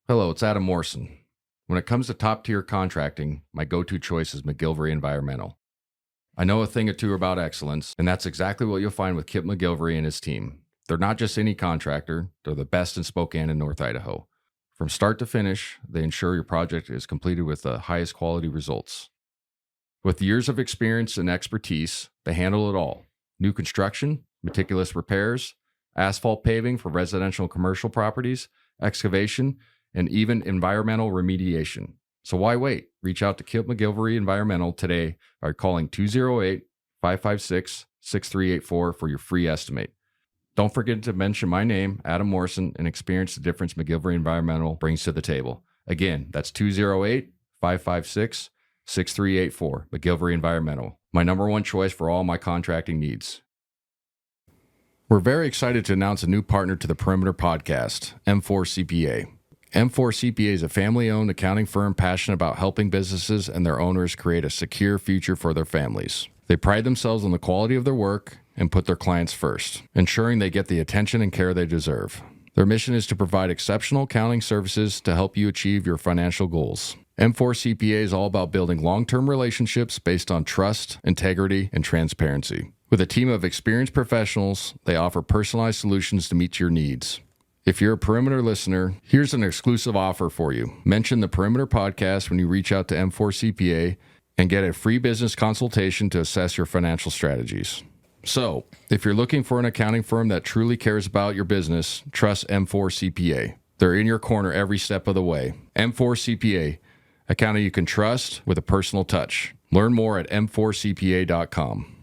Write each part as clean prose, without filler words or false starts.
Hello, it's Adam Morrison. When it comes to top-tier contracting, my go-to choice is McGilvery Environmental. I know a thing or two about excellence, and that's exactly what you'll find with Kip McGilvery and his team. They're not just any contractor, they're the best in Spokane and North Idaho. From start to finish, they ensure your project is completed with the highest quality results. With years of experience and expertise, they handle it all. New construction, meticulous repairs, asphalt paving for residential and commercial properties, excavation, and even environmental remediation. So why wait? Reach out to Kip McGilvery Environmental today by calling 208-556-6384 for your free estimate. Don't forget to mention my name, Adam Morrison, and experience the difference McGilvery Environmental brings to the table. Again, that's 208-556-6384, McGilvery Environmental, my number one choice for all my contracting needs. We're very excited to announce a new partner to the Perimeter Podcast, M4 CPA. M4 CPA is a family-owned accounting firm passionate about helping businesses and their owners create a secure future for their families. They pride themselves on the quality of their work and put their clients first, ensuring they get the attention and care they deserve. Their mission is to provide exceptional accounting services to help you achieve your financial goals. M4 CPA is all about building long-term relationships based on trust, integrity, and transparency. With a team of experienced professionals, they offer personalized solutions to meet your needs. If you're a Perimeter listener, here's an exclusive offer for you. Mention the Perimeter Podcast when you reach out to M4 CPA and get a free business consultation to assess your financial strategies. So, if you're looking for an accounting firm that truly cares about your business, trust M4 CPA. They're in your corner every step of the way. M4 CPA, accounting you can trust with a personal touch. Learn more at m4cpa.com.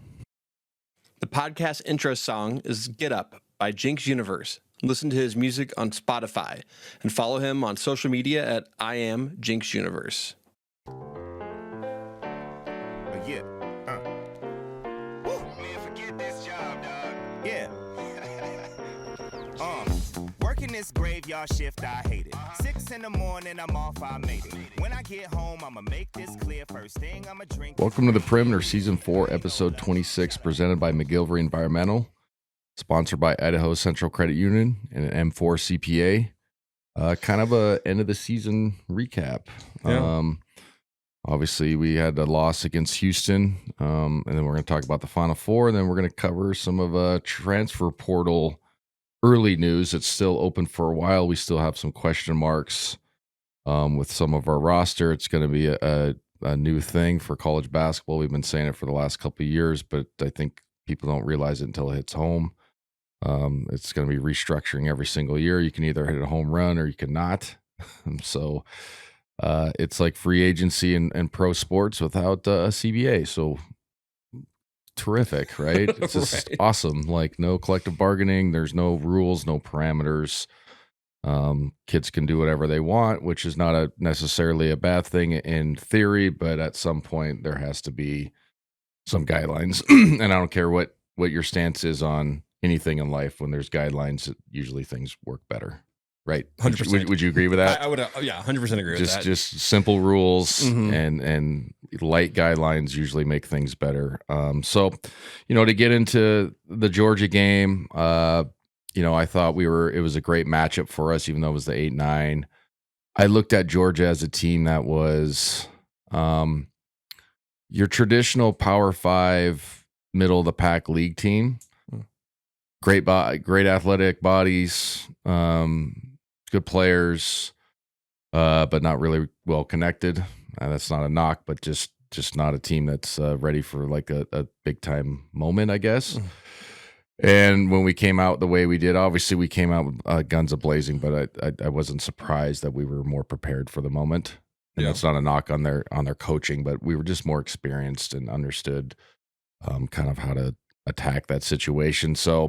The podcast intro song is Get Up by Jinx Universe. Listen to his music on Spotify and follow him on social media at I am Jinx Universe. Yeah. Woo. Man, forget this job, dog. Yeah. Working this graveyard shift, I hate it. 6 in the morning, I'm off, I made it. When I get home, I'ma make this clear. First thing I'ma drink. Welcome to the Perimeter Season 4, Episode 26, presented by McGilvery Environmental. Sponsored by Idaho Central Credit Union and M4 CPA. Kind of a end of the season recap. Yeah. Obviously, we had a loss against Houston, and then we're going to talk about the Final Four, and then we're going to cover some of transfer portal early news. It's still open for a while. We still have some question marks with some of our roster. It's going to be a new thing for college basketball. We've been saying it for the last couple of years, but I think people don't realize it until it hits home. It's going to be restructuring every single year. You can either hit a home run or you cannot. So it's like free agency and pro sports without a CBA. So terrific, right? It's just awesome. Like no collective bargaining. There's no rules, no parameters. Kids can do whatever they want, which is not necessarily a bad thing in theory, but at some point there has to be some guidelines. And I don't care what your stance is on anything in life. When there's guidelines, usually things work better, right? 100%. Would you agree with that? I would, 100% agree with that. Just simple rules and light guidelines usually make things better. So, to get into the Georgia game, I thought it was a great matchup for us, even though it was the 8-9. I looked at Georgia as a team that was your traditional Power 5 middle of the pack league team. Great athletic bodies, good players, but not really well connected. That's not a knock, but just not a team that's ready for like a big time moment, I guess. And when we came out the way we did, obviously we came out with guns a-blazing, but I wasn't surprised that we were more prepared for the moment. And that's not a knock on their coaching, but we were just more experienced and understood kind of how to attack that situation. So,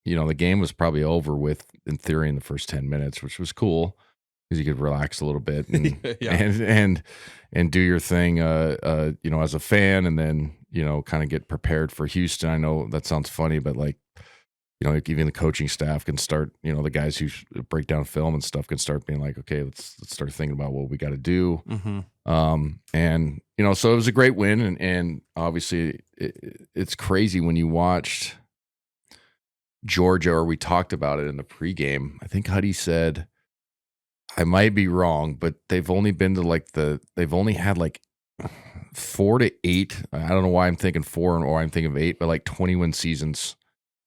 the game was probably over with, in theory, in the first 10 minutes, which was cool because you could relax a little bit and and do your thing, as a fan, and then, kind of get prepared for Houston. I know that sounds funny, but like, even the coaching staff can start, the guys who break down film and stuff can start being like, okay, let's start thinking about what we got to do. And, so it was a great win. And obviously it's crazy when you watched Georgia, or we talked about it in the pregame. I think Huddy said I might be wrong, but they've only been to they've only had like 4 to 8. I don't know why I'm thinking 4 or I'm thinking of 8, but like 21 seasons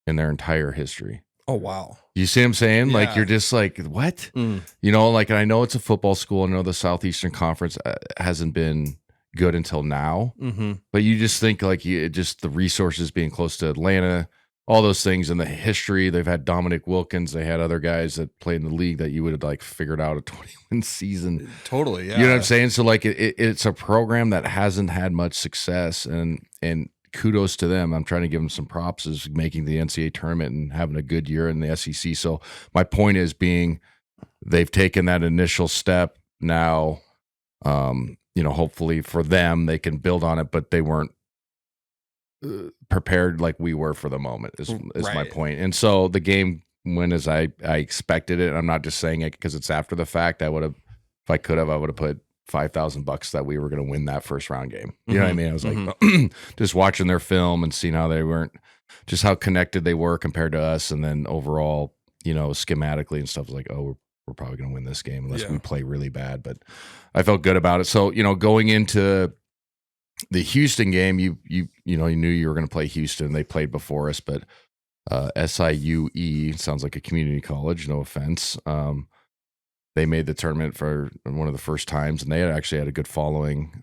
in their entire history. Oh, wow. You see what I'm saying? Yeah. Like, you're just like, what? You know, like, and I know it's a football school. I know the Southeastern Conference hasn't been good until now, but you just think like just the resources being close to Atlanta, all those things, and the history. They've had Dominic Wilkins. They had other guys that played in the league that you would have like figured out a 21 season. Totally. Yeah. You know what I'm saying? So like it's a program that hasn't had much success, and kudos to them. I'm trying to give them some props as making the NCAA tournament and having a good year in the SEC. So my point is being they've taken that initial step now. You know, hopefully for them, they can build on it, but they weren't prepared like we were for the moment is my point. And so the game went as I expected it. I'm not just saying it because it's after the fact. I would have, if I could have, I would have put $5,000 that we were going to win that first round game. You know what I mean? I was like, just watching their film and seeing how they weren't, just how connected they were compared to us. And then overall, you know, schematically and stuff, like, oh, we're probably going to win this game unless we play really bad. But I felt good about it. So, you know, going into the Houston game, you know, you knew you were going to play Houston. They played before us, but SIUE sounds like a community college. No offense. They made the tournament for one of the first times, and they actually had a good following.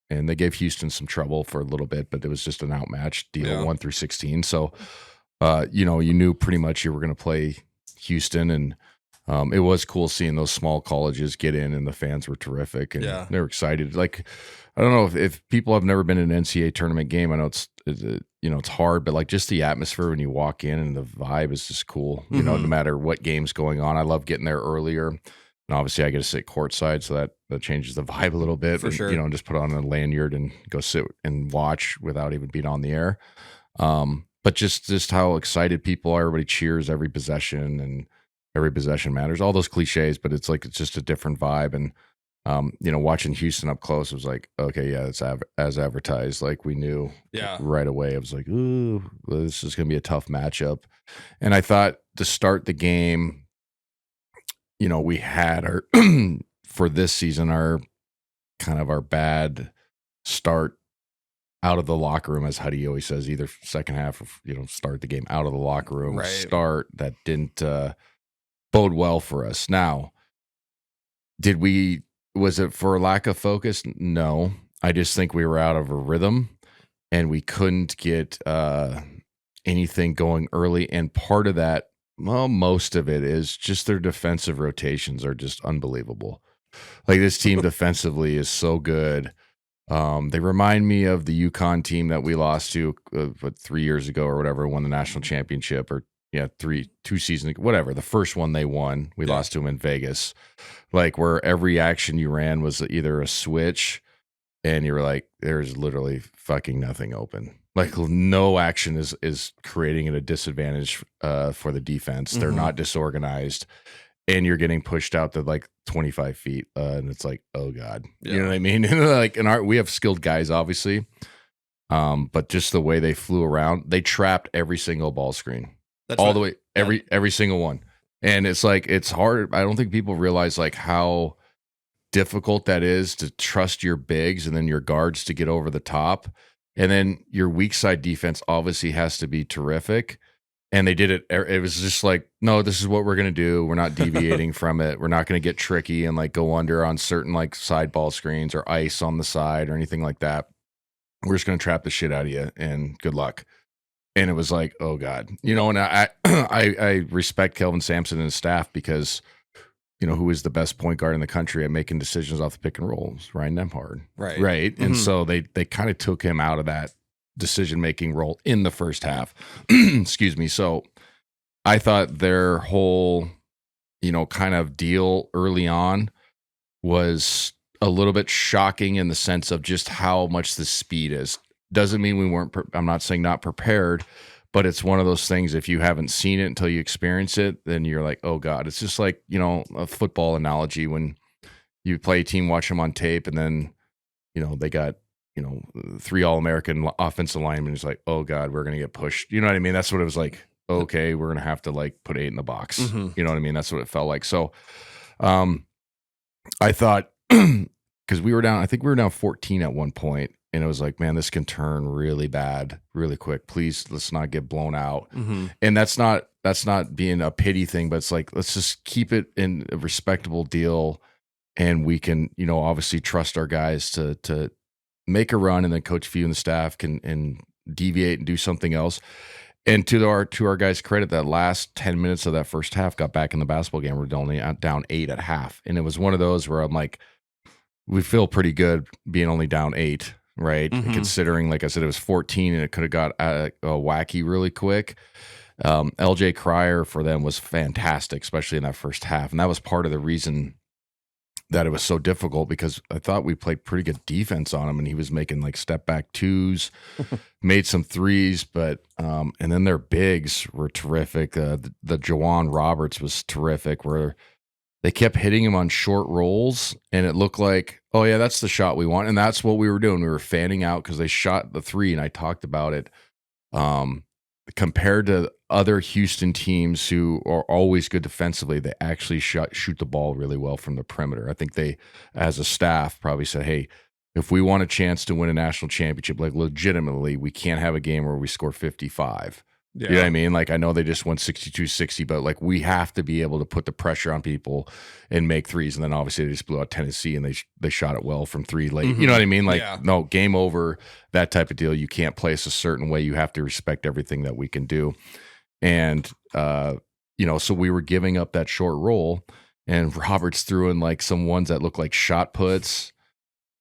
And they gave Houston some trouble for a little bit, but it was just an outmatched deal, 1 through 16. So, you know, you knew pretty much you were going to play Houston, and it was cool seeing those small colleges get in, and the fans were terrific, and they were excited. Like, I don't know if people have never been in an NCAA tournament game. I know it's you know, it's hard, but like just the atmosphere when you walk in and the vibe is just cool. You know, no matter what game's going on. I love getting there earlier, and obviously I get to sit courtside, so that changes the vibe a little bit. For sure. You know, just put on a lanyard and go sit and watch without even being on the air. But just how excited people are. Everybody cheers every possession, and every possession matters. All those cliches, but it's like it's just a different vibe. And you know, watching Houston up close, it was like, okay, yeah, it's as advertised. Like we knew right away. I was like, ooh, this is going to be a tough matchup. And I thought to start the game, you know, we had our for this season our kind of our bad start out of the locker room, as Huddy always says, either second half or, you know, start the game out of the locker room, start that didn't bode well for us. Now, was it for lack of focus? No, I just think we were out of a rhythm and we couldn't get anything going early. And part of that, well, most of it is just their defensive rotations are just unbelievable. Like this team defensively is so good. They remind me of the UConn team that we lost to 3 years ago or whatever, won the national championship, or 2 seasons, whatever. The first one they won, we lost to them in Vegas. Like where every action you ran was either a switch and you were like, there's literally fucking nothing open. Like no action is creating a disadvantage for the defense. They're not disorganized, and you're getting pushed out to like 25 feet. And it's like, oh God, you know what I mean? And we have skilled guys, obviously. But just the way they flew around, they trapped every single ball screen. That's all the way, every single one. And it's like, it's hard. I don't think people realize like how difficult that is to trust your bigs and then your guards to get over the top. And then your weak side defense obviously has to be terrific. And they did it. It was just like, no, this is what we're going to do. We're not deviating from it. We're not going to get tricky and like go under on certain like side ball screens or ice on the side or anything like that. We're just going to trap the shit out of you and good luck. And it was like, oh God, you know, and I respect Kelvin Sampson and his staff because, you know, who is the best point guard in the country at making decisions off the pick and rolls? Ryan Nembhard. Right. And so they kind of took him out of that decision-making role in the first half. Excuse me. So I thought their whole, you know, kind of deal early on was a little bit shocking in the sense of just how much the speed is. Doesn't mean we weren't, I'm not saying not prepared, but it's one of those things, if you haven't seen it until you experience it, then you're like, oh God. It's just like, you know, a football analogy when you play a team, watch them on tape, and then, you know, they got, you know, 3 All-American offensive linemen. It's like, oh God, we're going to get pushed. You know what I mean? That's what it was like. Okay, we're going to have to like put 8 in the box. You know what I mean? That's what it felt like. So, I thought, because I think we were down 14 at one point, and it was like, man, this can turn really bad really quick. Please, let's not get blown out. And that's not being a pity thing, but it's like, let's just keep it in a respectable deal, and we can, obviously trust our guys to make a run, and then Coach Few and the staff can deviate and do something else. And to our guys' credit, that last 10 minutes of that first half got back in the basketball game. We're only down 8 at half, and it was one of those where I'm like, we feel pretty good being only down 8, right? Considering, like I said, it was 14 and it could have got wacky really quick. LJ Cryer for them was fantastic, especially in that first half, and that was part of the reason that it was so difficult, because I thought we played pretty good defense on him, and he was making like step back twos, made some threes, but and then their bigs were terrific. The Jawan Roberts was terrific, where they kept hitting him on short rolls, and it looked like, oh yeah, that's the shot we want, and that's what we were doing. We were fanning out because they shot the three, and I talked about it. Compared to other Houston teams who are always good defensively, they actually shoot the ball really well from the perimeter. I think they, as a staff, probably said, hey, if we want a chance to win a national championship, like legitimately, we can't have a game where we score 55. Yeah. You know what I mean? Like, I know they just won 62-60, but like, we have to be able to put the pressure on people and make threes. And then obviously they just blew out Tennessee, and they shot it well from 3 late. You know what I mean? Like, no, game over, that type of deal. You can't play us a certain way. You have to respect everything that we can do. And, so we were giving up that short roll, and Roberts threw in like some ones that look like shot puts.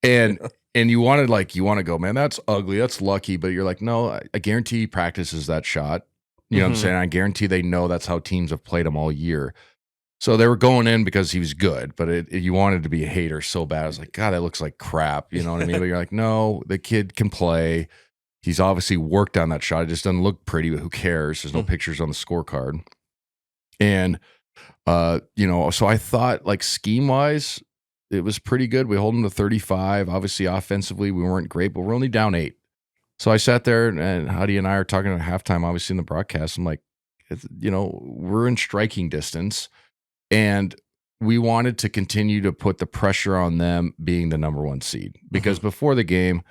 And you want to go, man, that's ugly, that's lucky, but you're like, no, I guarantee he practices that shot. You know what I'm saying? I guarantee they know that's how teams have played him all year. So they were going in because he was good, but you wanted to be a hater so bad. I was like, God, that looks like crap. You know what I mean? But you're like, no, the kid can play. He's obviously worked on that shot. It just doesn't look pretty, but who cares? There's no pictures on the scorecard. And, so I thought, like, scheme-wise, it was pretty good. We hold them to 35. Obviously, offensively, we weren't great, but we're only down 8. So I sat there, and Huddy and I are talking at halftime, obviously, in the broadcast. I'm like, we're in striking distance, and we wanted to continue to put the pressure on them being the number 1 seed. Because before the game,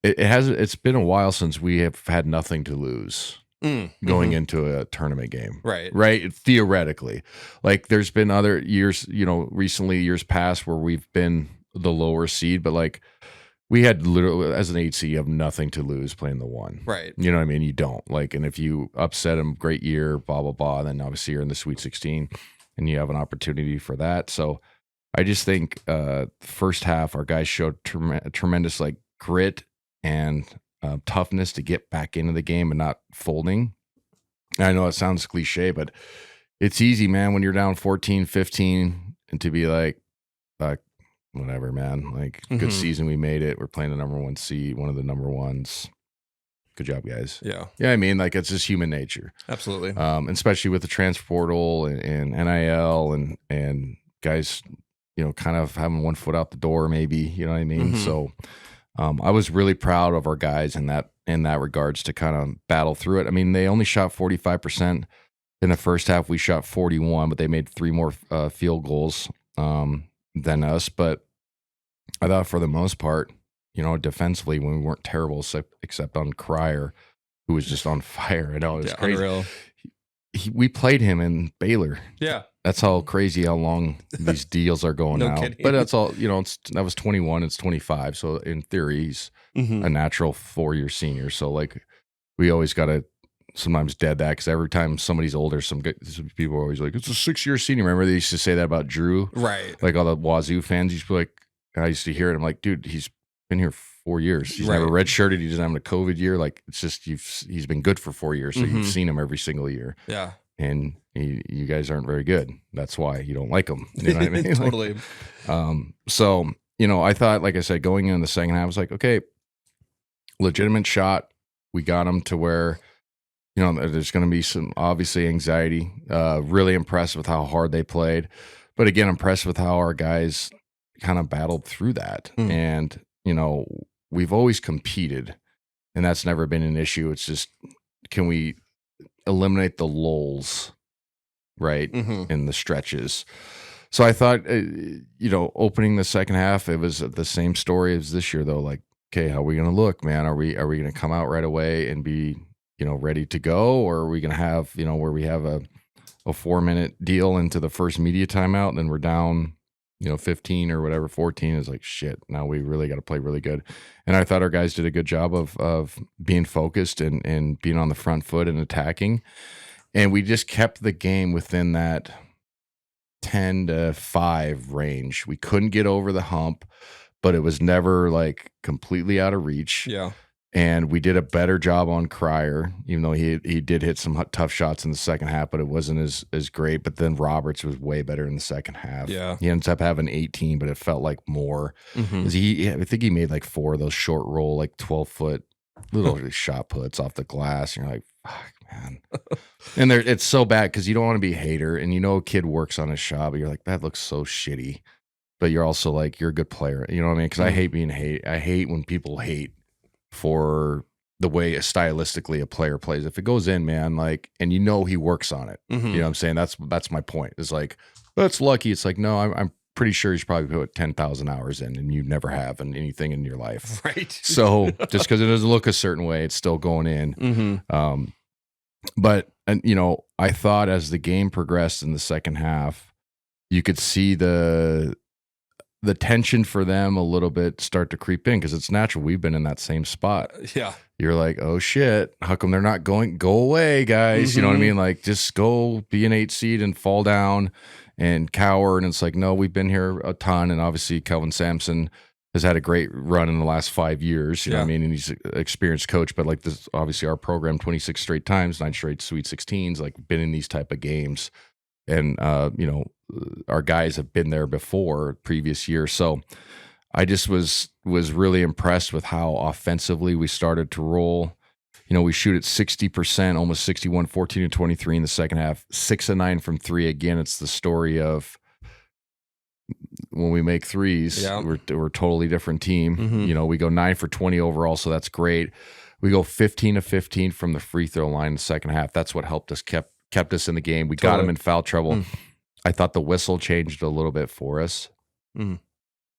it's been a while since we have had nothing to lose going into a tournament game. Right. Theoretically, like, there's been other years, recently, years past, where we've been the lower seed, but like, we had literally, as an 8 seed, you have nothing to lose playing the 1. Right. You know what I mean? You don't. Like, and if you upset them, great year, blah, blah, blah. Then obviously you're in the Sweet 16 and you have an opportunity for that. So I just think first half, our guys showed tremendous like grit and toughness to get back into the game and not folding. And I know it sounds cliche, but it's easy, man, when you're down 14, 15, and to be like, whatever, man. Like, good season, we made it. We're playing the number 1 seed, one of the number 1s. Good job, guys. Yeah. I mean, like, it's just human nature. Absolutely. Especially with the transfer portal and NIL and guys, kind of having one foot out the door, maybe. You know what I mean? So I was really proud of our guys in that regards to kind of battle through it. I mean, they only shot 45% in the first half. We shot 41, but they made 3 more field goals than us. But I thought for the most part, defensively, when we weren't terrible, except on Cryer, who was just on fire. I know, it was crazy. Unreal. We played him in Baylor. Yeah. That's how crazy how long these deals are going out. Kidding. But that's all, that was 21, it's 25. So in theory, he's a natural 4-year senior. So like, we always got to sometimes dead that, because every time somebody's older, some people are always like, it's a 6-year senior. Remember they used to say that about Drew? Right. Like all the Wazoo fans used to be like, I used to hear it. I'm like, dude, he's been here 4 years. He's never redshirted. He doesn't have a COVID year. Like, it's just, he's been good for 4 years. So you've seen him every single year. Yeah. And you guys aren't very good. That's why you don't like him. You know what I mean? Totally. So, I thought, like I said, going in the second half, I was like, okay, legitimate shot. We got him to where, there's going to be some obviously anxiety. Really impressed with how hard they played. But again, impressed with how our guys kind of battled through that. And, we've always competed, and that's never been an issue. It's just, can we eliminate the lulls, right, in the stretches? So I thought, opening the second half, it was the same story as this year, though. Like, okay, how are we going to look, man? Are we going to come out right away and be, ready to go? Or are we going to have, where we have a 4-minute deal into the first media timeout and then we're down, 15 or whatever, 14 is like, shit, now we really got to play really good. And I thought our guys did a good job of being focused and being on the front foot and attacking. And we just kept the game within that 10-5 range. We couldn't get over the hump, but it was never like completely out of reach. Yeah. And we did a better job on Cryer, even though he did hit some tough shots in the second half, but it wasn't as great. But then Roberts was way better in the second half. Yeah. He ends up having 18, but it felt like more. Mm-hmm. I think he made like 4 of those short roll, like 12-foot little shot puts off the glass. And you're like, fuck, man. And it's so bad because you don't want to be a hater. And a kid works on his shot, but you're like, that looks so shitty. But you're also like, you're a good player. You know what I mean? Because I hate being I hate when people hate for the way stylistically a player plays. If it goes in, man, like, and he works on it. Mm-hmm. You know what I'm saying? That's my point. It's like, that's lucky. It's like, no, I'm pretty sure he's probably put 10,000 hours in and you never have in anything in your life. Right. So just because it doesn't look a certain way, it's still going in. Mm-hmm. But I thought as the game progressed in the second half, you could see the tension for them a little bit start to creep in because it's natural. We've been in that same spot. Yeah. You're like, oh shit, how come they're not go away, guys? You know what I mean? Like, just go be an 8 seed and fall down and cower. And it's like, no, we've been here a ton. And obviously Kelvin Sampson has had a great run in the last 5 years. You know what I mean? And he's an experienced coach, but like this, obviously our program 26 straight times, 9 straight Sweet 16s, like been in these type of games. And, our guys have been there before previous year. So I just was really impressed with how offensively we started to roll. We shoot at 60%, almost 61, 14 and 23 in the second half, 6 and 9 from 3. Again, it's the story of when we make threes, we're a totally different team. Mm-hmm. We go 9 for 20 overall, so that's great. We go 15 of 15 from the free throw line in the second half. That's what helped us, kept us in the game. We got them in foul trouble. I thought the whistle changed a little bit for us.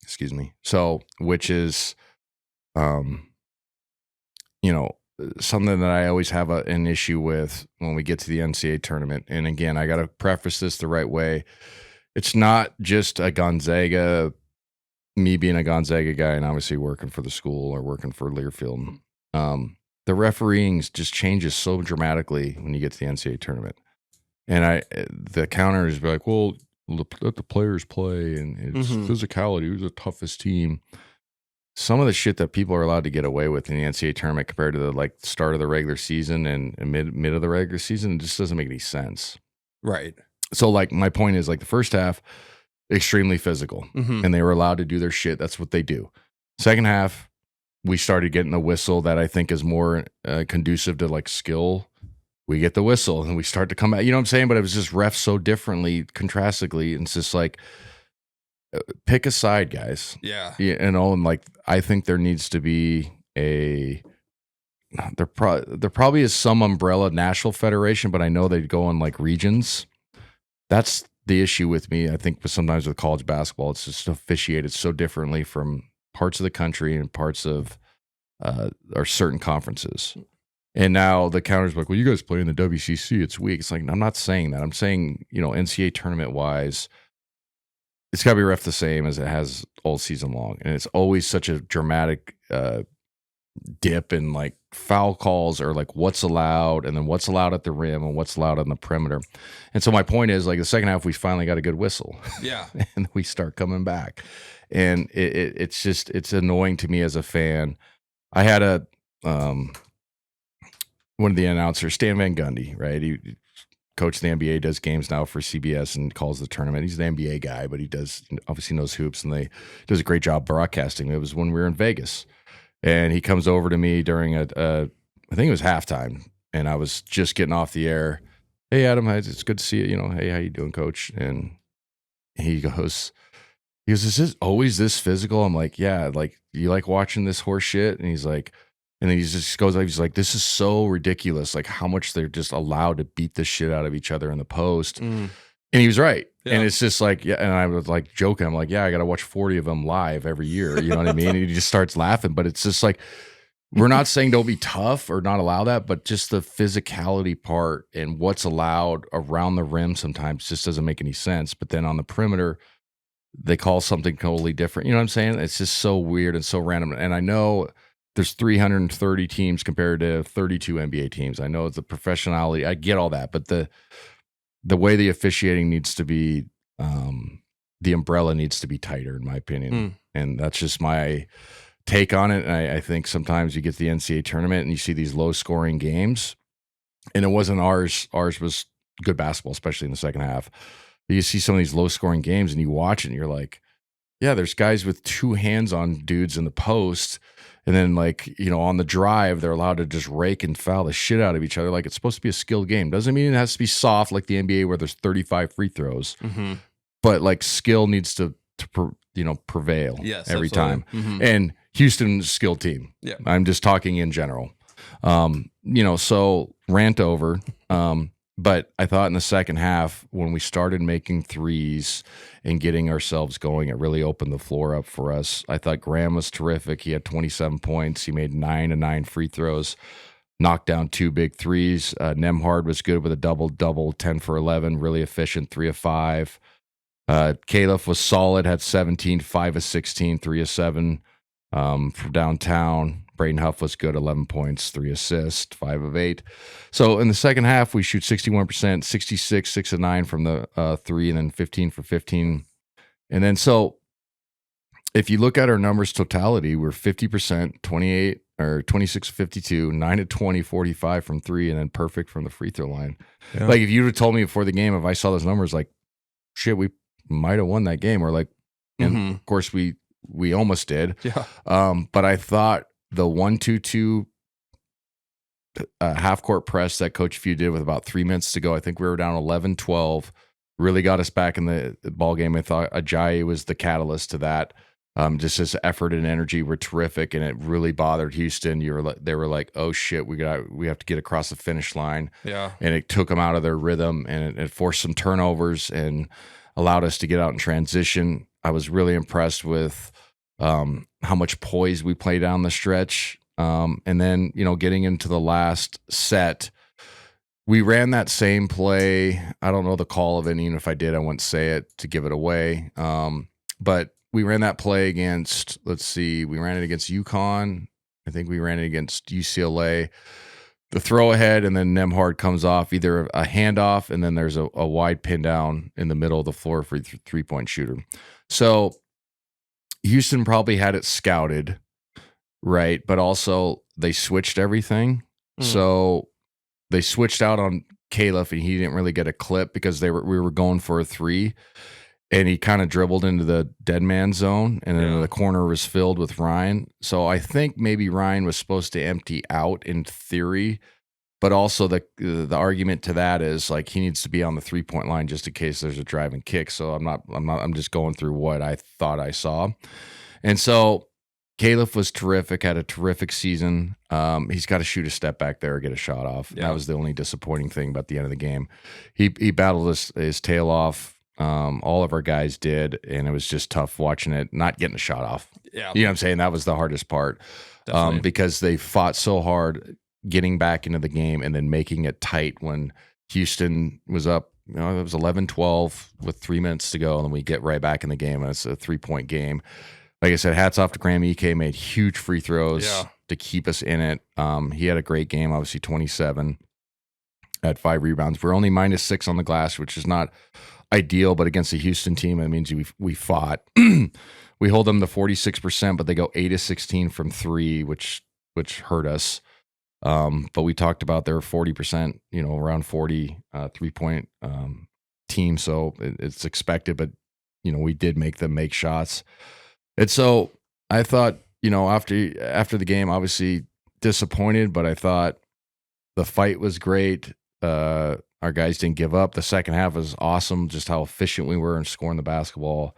Excuse me. So, which is, something that I always have an issue with when we get to the NCAA tournament. And again, I got to preface this the right way. It's not just a Gonzaga, me being a Gonzaga guy and obviously working for the school or working for Learfield. The refereeing just changes so dramatically when you get to the NCAA tournament. And the counters be like, well, let the players play, and it's physicality. Who's the toughest team? Some of the shit that people are allowed to get away with in the NCAA tournament compared to the start of the regular season and mid of the regular season, it just doesn't make any sense. Right. So my point is the first half, extremely physical, and they were allowed to do their shit. That's what they do. Second half, we started getting a whistle that I think is more conducive to skill. We get the whistle and we start to come back. You know what I'm saying? But it was just refs so differently, contrastically. And it's just pick a side, guys. Yeah. And I think there needs to be there probably is some umbrella national federation, but I know they'd go on regions. That's the issue with me. I think sometimes with college basketball, it's just officiated so differently from parts of the country and parts of or certain conferences. And now the counter's like, well, you guys play in the WCC, it's weak. It's like, I'm not saying that. I'm saying, NCAA tournament wise, it's got to be ref the same as it has all season long. And it's always such a dramatic dip in foul calls or what's allowed and then what's allowed at the rim and what's allowed on the perimeter. And so my point is the second half, we finally got a good whistle. Yeah. And we start coming back. And it's annoying to me as a fan. I had one of the announcers, Stan Van Gundy, right? He coached the NBA, does games now for CBS and calls the tournament. He's an NBA guy, but he obviously knows hoops and does a great job broadcasting. It was when we were in Vegas. And he comes over to me during I think it was halftime, and I was just getting off the air. Hey, Adam, it's good to see you. Hey, how you doing, coach? And he goes, is this always this physical? I'm like, yeah, you like watching this horse shit? And he's like, and then he just goes, he's like, this is so ridiculous, how much they're just allowed to beat the shit out of each other in the post. And he was right. Yeah. And it's just like, yeah. And I was like joking. I'm like, yeah, I got to watch 40 of them live every year. You know what I mean? And he just starts laughing. But it's just like, we're not saying don't be tough or not allow that, but just the physicality part and what's allowed around the rim sometimes just doesn't make any sense. But then on the perimeter, they call something totally different. You know what I'm saying? It's just so weird and so random. And I know there's 330 teams compared to 32 NBA teams. I know it's the professionality. I get all that, but the way the officiating needs to be, the umbrella needs to be tighter, in my opinion. And that's just my take on it. And I think sometimes you get to the NCAA tournament and you see these low scoring games, and it wasn't ours. Ours was good basketball, especially in the second half. You see some of these low scoring games and you watch it and you're like, yeah, there's guys with two hands on dudes in the post. And then, like, you know, on the drive, they're allowed to just rake and foul the shit out of each other. Like, it's supposed to be a skilled game. Doesn't mean it has to be soft like the NBA where there's 35 free throws. But, like, skill needs to prevail every time. And Houston's a skilled team. Yeah. I'm just talking in general. So rant over. But I thought in the second half, when we started making threes and getting ourselves going, it really opened the floor up for us. I thought Graham was terrific. He had 27 points. He made 9 of 9 free throws, knocked down 2 big threes. Nembhard was good with a double-double, 10 for 11, really efficient, 3 of 5. Caliph was solid, had 17, 5 of 16, 3 of 7 from downtown. Braden Huff was good, 11 points, 3 assists, 5 of 8. So in the second half, we shoot 61%, 66, 6 of 9 from the 3, and then 15 for 15. And then so if you look at our numbers totality, we're 50%, 28 or 26, 52, 9 of 20, 45 from 3, and then perfect from the free throw line. Yeah. Like if you would have told me before the game, if I saw those numbers, like, shit, we might have won that game. Or like, and of course we almost did. Yeah. But I thought the 1-2-2 half court press that Coach Few did with about 3 minutes to go, I think we were down 11-12, really got us back in the ball game. I thought Ajayi was the catalyst to that. Just his effort and energy were terrific, and it really bothered Houston. They were like, oh shit, we have to get across the finish line. Yeah. And it took them out of their rhythm, and it forced some turnovers and allowed us to get out in transition. I was really impressed with how much poise we play down the stretch. And then, getting into the last set, we ran that same play. I don't know the call of it, and even if I did, I wouldn't say it to give it away. But we ran that play against, we ran it against UConn. I think we ran it against UCLA. The throw ahead, and then Nembhard comes off, either a handoff, and then there's a wide pin down in the middle of the floor for a 3-point shooter. So Houston probably had it scouted, right? But also they switched everything. So they switched out on Caliph, and he didn't really get a clip because we were going for a 3, and he kind of dribbled into the dead man zone, and then the corner was filled with Ryan. So I think maybe Ryan was supposed to empty out in theory, but also the argument to that is like he needs to be on the 3-point line just in case there's a drive and kick. So I'm just going through what I thought I saw. And so Caliph was terrific, had a terrific season. He's got to shoot a step back there or get a shot off. Yeah. That was the only disappointing thing about the end of the game. He battled his tail off. All of our guys did, and it was just tough watching it, not getting a shot off. Yeah. You know what I'm saying? That was the hardest part because they fought so hard getting back into the game and then making it tight when Houston was up. It was 11-12 with 3 minutes to go, and then we get right back in the game, and it's a 3-point game. Like I said, hats off to Graham. EK made huge free throws to keep us in it. He had a great game, obviously 27 at 5 rebounds. We're only -6 on the glass, which is not ideal, but against a Houston team, it means we fought. We hold them to 46%, but they go 8 of 16 from 3, which hurt us. But we talked about their 40%, around 40 3-point team, so it's expected. But we did make them make shots, and so I thought, after the game, obviously disappointed, but I thought the fight was great. Our guys didn't give up. The second half was awesome, just how efficient we were in scoring the basketball,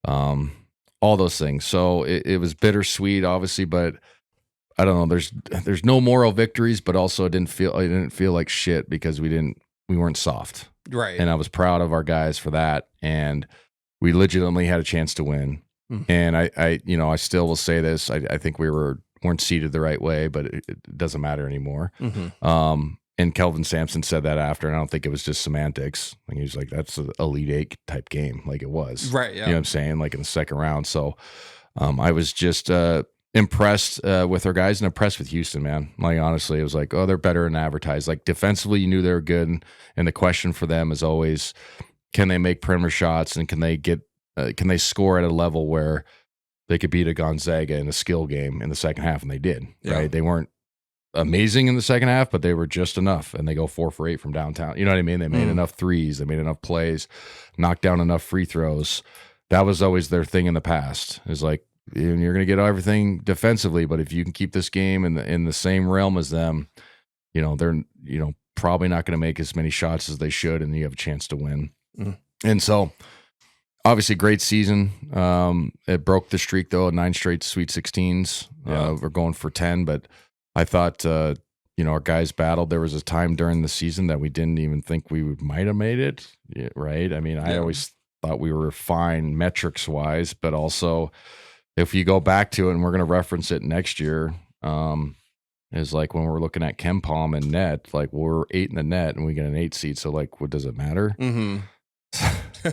all those things. So it was bittersweet, obviously, but I don't know. There's no moral victories, but also it didn't feel like shit because we didn't weren't soft. Right. And I was proud of our guys for that. And we legitimately had a chance to win. And I still will say this. I think we weren't seated the right way, but it doesn't matter anymore. And Kelvin Sampson said that after, and I don't think it was just semantics. Like, he was like, that's an Elite Eight type game, like it was. Right, yeah. You know what I'm saying? Like in the second round. So I was just impressed with our guys and impressed with Houston, man. Like, honestly, it was like, oh, they're better than advertised. Like, defensively, you knew they were good. And the question for them is always, can they make perimeter shots, and can they score at a level where they could beat a Gonzaga in a skill game in the second half? And they did, right? They weren't amazing in the second half, but they were just enough. And they go 4 for 8 from downtown. You know what I mean? They made enough threes. They made enough plays, knocked down enough free throws. That was always their thing in the past. Is like, you're going to get everything defensively, but if you can keep this game in the same realm as them, they're probably not going to make as many shots as they should, and you have a chance to win. And so, obviously, great season. It broke the streak, though, 9 straight Sweet 16s. We're going for 10, but I thought, our guys battled. There was a time during the season that we didn't even think we might have made it, right? I mean, I always thought we were fine metrics-wise, but also, if you go back to it, and we're going to reference it next year, is like when we're looking at KenPom and net, like we're 8 in the net and we get an 8 seed. So like, what does it matter? You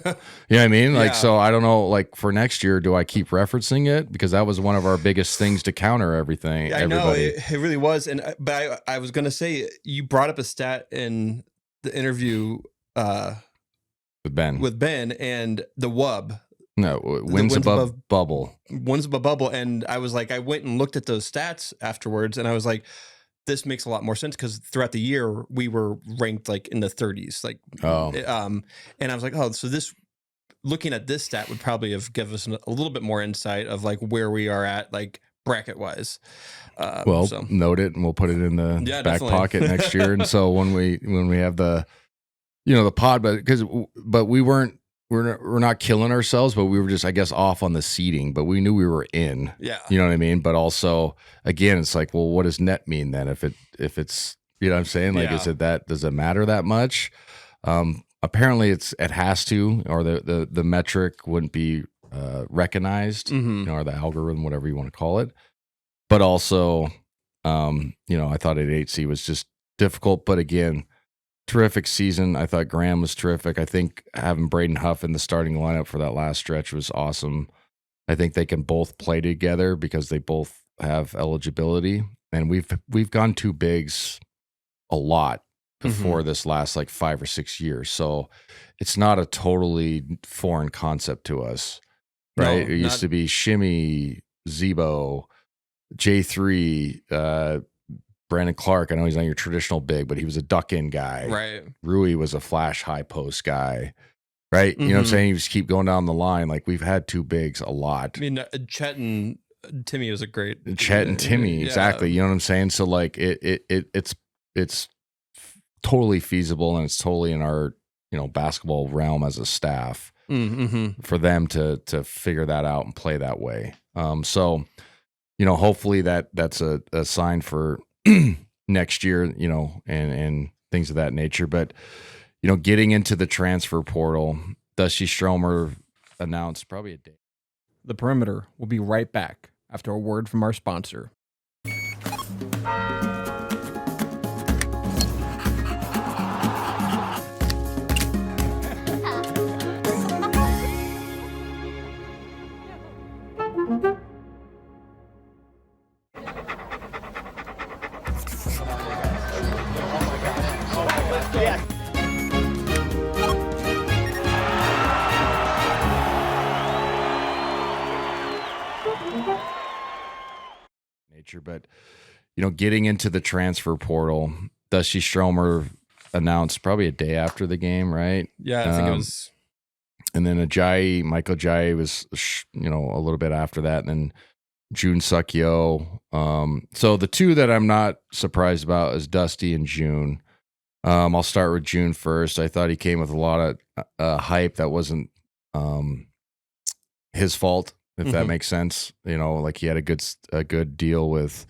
know what I mean? Like, so I don't know, like for next year, do I keep referencing it? Because that was one of our biggest things to counter everything. Yeah, I know it really was. And, but I was going to say, you brought up a stat in the interview, with Ben and the WUB. No, wins above bubble. Wins above bubble. And I was like, I went and looked at those stats afterwards, and I was like, this makes a lot more sense, because throughout the year we were ranked like in the 30s. Like, and I was like, oh, so this, looking at this stat would probably have given us a little bit more insight of like where we are at, like bracket wise. Note it, and we'll put it in the back definitely. pocket next year. And so when we have the pod, but we're not killing ourselves, but we were just, I guess, off on the seeding, but we knew we were in. Yeah. You know what I mean? But also, again, it's like, well, what does net mean then? If it's, you know what I'm saying? Like, is it that, does it matter that much? Apparently it has to, or the metric wouldn't be recognized, or the algorithm, whatever you want to call it. But also, I thought at 8C was just difficult, but again, terrific season. I thought Graham was terrific. I think having Braden Huff in the starting lineup for that last stretch was awesome. I think they can both play together because they both have eligibility, and we've gone 2 bigs a lot before this last like 5 or 6 years. So it's not a totally foreign concept to us, right? No, it used to be Shimmy, Zebo, J3, Brandon Clark. I know he's not your traditional big, but he was a duck-in guy. Right. Rui was a flash high post guy. Right? You know what I'm saying? You just keep going down the line. Like, we've had 2 bigs a lot. I mean, Chet and Timmy was a great. Chet and Timmy, exactly. You know what I'm saying? So like, it's totally feasible, and it's totally in our basketball realm as a staff for them to figure that out and play that way. So hopefully that's a sign for next year, and things of that nature. But, getting into the transfer portal, Dusty Stromer announced probably a day. The Perimeter will be right back after a word from our sponsor. But getting into the transfer portal, Dusty Stromer announced probably a day after the game, right? Yeah, I think it was. And then Michael Ajayi was a little bit after that, and then June Suckyo. So the 2 that I'm not surprised about is Dusty and June. I'll start with June first. I thought he came with a lot of hype that wasn't his fault, if that makes sense. Like, he had a good deal with